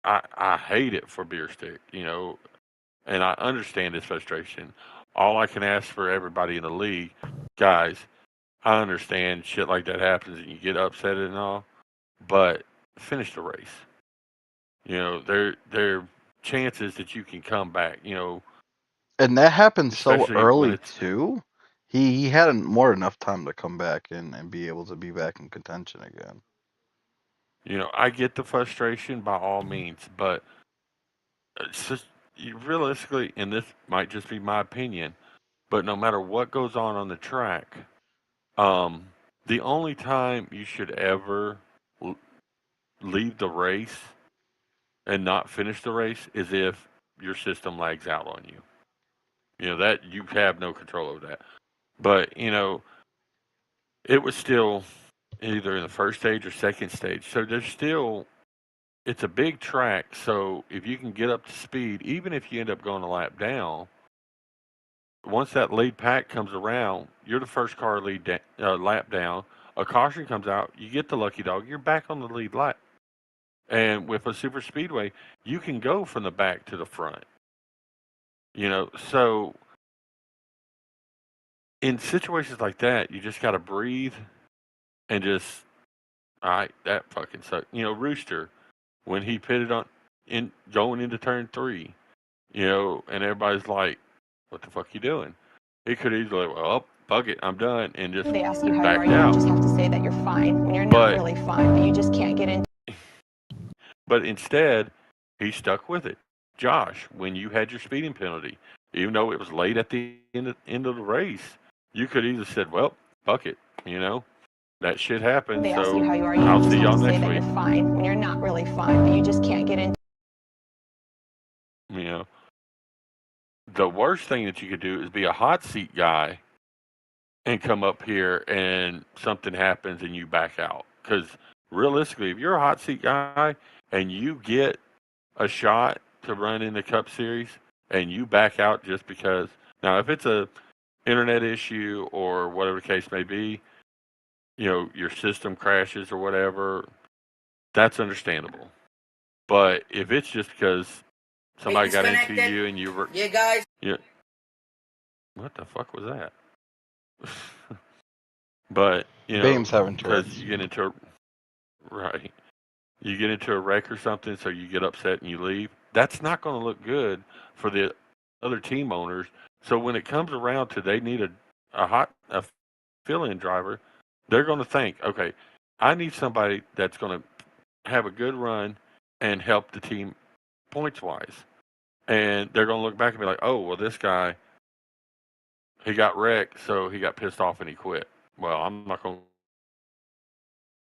I hate it for Beer Stick, and I understand his frustration. All I can ask for everybody in the league, guys, I understand shit like that happens and you get upset and all, but finish the race. There are chances that you can come back, And that happened so especially when early too. He had more than enough time to come back and be able to be back in contention again. I get the frustration by all means, but it's just realistically, and this might just be my opinion, but no matter what goes on the track, the only time you should ever leave the race and not finish the race is if your system lags out on you. That you have no control over that. But, it was still either in the first stage or second stage. So it's a big track. So if you can get up to speed, even if you end up going a lap down, once that lead pack comes around, you're the first car lap down. A caution comes out, you get the lucky dog, you're back on the lead lap. And with a super speedway, you can go from the back to the front. So in situations like that, you just got to breathe and just, all right, that fucking sucked. Rooster, when he pitted going into turn 3, and everybody's like, what the fuck you doing? He could easily, well, fuck it, I'm done, and just They ask you how you are, backed you out. just have to say that you're fine when you're not really fine, but you just can't get into. But instead, he stuck with it. Josh, when you had your speeding penalty, even though it was late at the end of the race, you could either said, well, fuck it, that shit happened. They so ask you how you are, you I'll just see have y'all to say next that week. you're fine when you're not really fine, but you just can't get into. The worst thing that you could do is be a hot seat guy and come up here and something happens and you back out. Because realistically, if you're a hot seat guy and you get a shot to run in the Cup Series and you back out just because, now if it's a internet issue or whatever the case may be, your system crashes or whatever, that's understandable. But if it's just because somebody got into you and you were, guys. Yeah. What the fuck was that? But Bame's having because Tourette's. you get into a wreck or something, so you get upset and you leave. That's not going to look good for the other team owners. So when it comes around to they need a fill-in driver, they're going to think, okay, I need somebody that's going to have a good run and help the team points-wise. And they're going to look back and be like, oh, well, this guy, he got wrecked, so he got pissed off and he quit. Well, I'm not going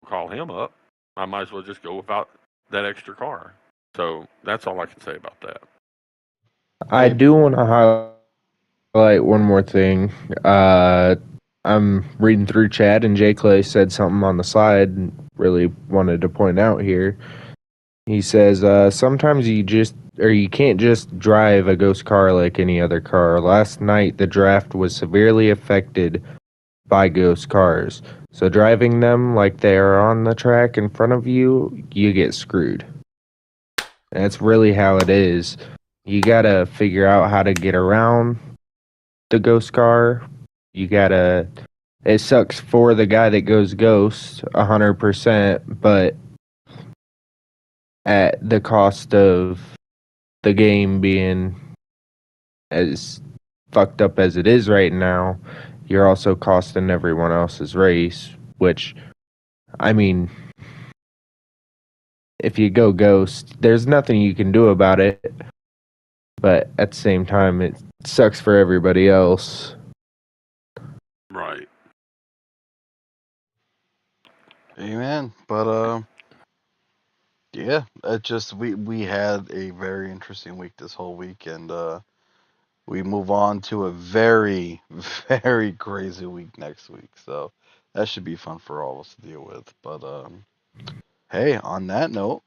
to call him up. I might as well just go without that extra car. So that's all I can say about that. I do want to highlight one more thing. I'm reading through chat, and Jay Clay said something on the side and really wanted to point out here. He says, sometimes you can't just drive a ghost car like any other car. Last night, the draft was severely affected by ghost cars. So driving them like they are on the track in front of you, you get screwed. That's really how it is. You gotta figure out how to get around the ghost car. It sucks for the guy that goes ghost 100%, but at the cost of the game being as fucked up as it is right now, you're also costing everyone else's race, which, I mean, if you go ghost, there's nothing you can do about it, but at the same time, it sucks for everybody else. Right. Amen. But yeah, it just we had a very interesting week this whole week, and we move on to a very, very crazy week next week. So that should be fun for all of us to deal with. But hey, on that note,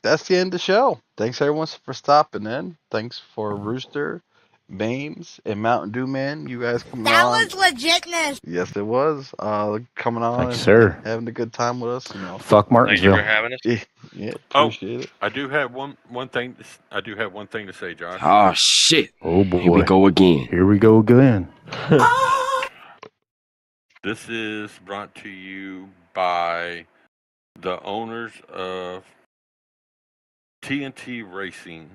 that's the end of the show. Thanks everyone for stopping in. Thanks for Rooster, Bames, and Mountain Dew Man. You guys coming on. That was legitness. Yes, it was. Coming on Thanks, and sir. having a good time with us. Fuck Thank you Martinsville. for having us. Yeah, appreciate it. I do have one thing. I do have one thing to say, Josh. Oh shit! Oh boy. Here we go again. Here we go again. This is brought to you by the owners of TNT Racing.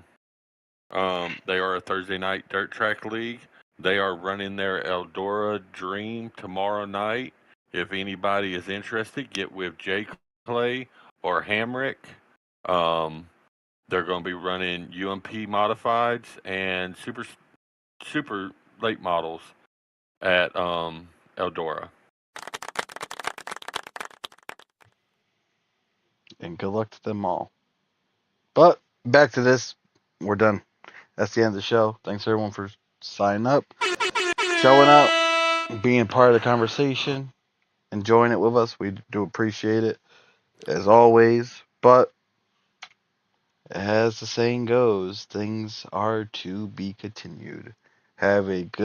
They are a Thursday night dirt track league. They are running their Eldora Dream tomorrow night. If anybody is interested, get with Jay Clay or Hamrick. They're going to be running UMP modifieds and super late models at Eldora. And good luck to them all. But back to this. We're done. That's the end of the show. Thanks everyone for signing up, showing up, being part of the conversation, enjoying it with us. We do appreciate it, as always. But as the saying goes, things are to be continued. Have a good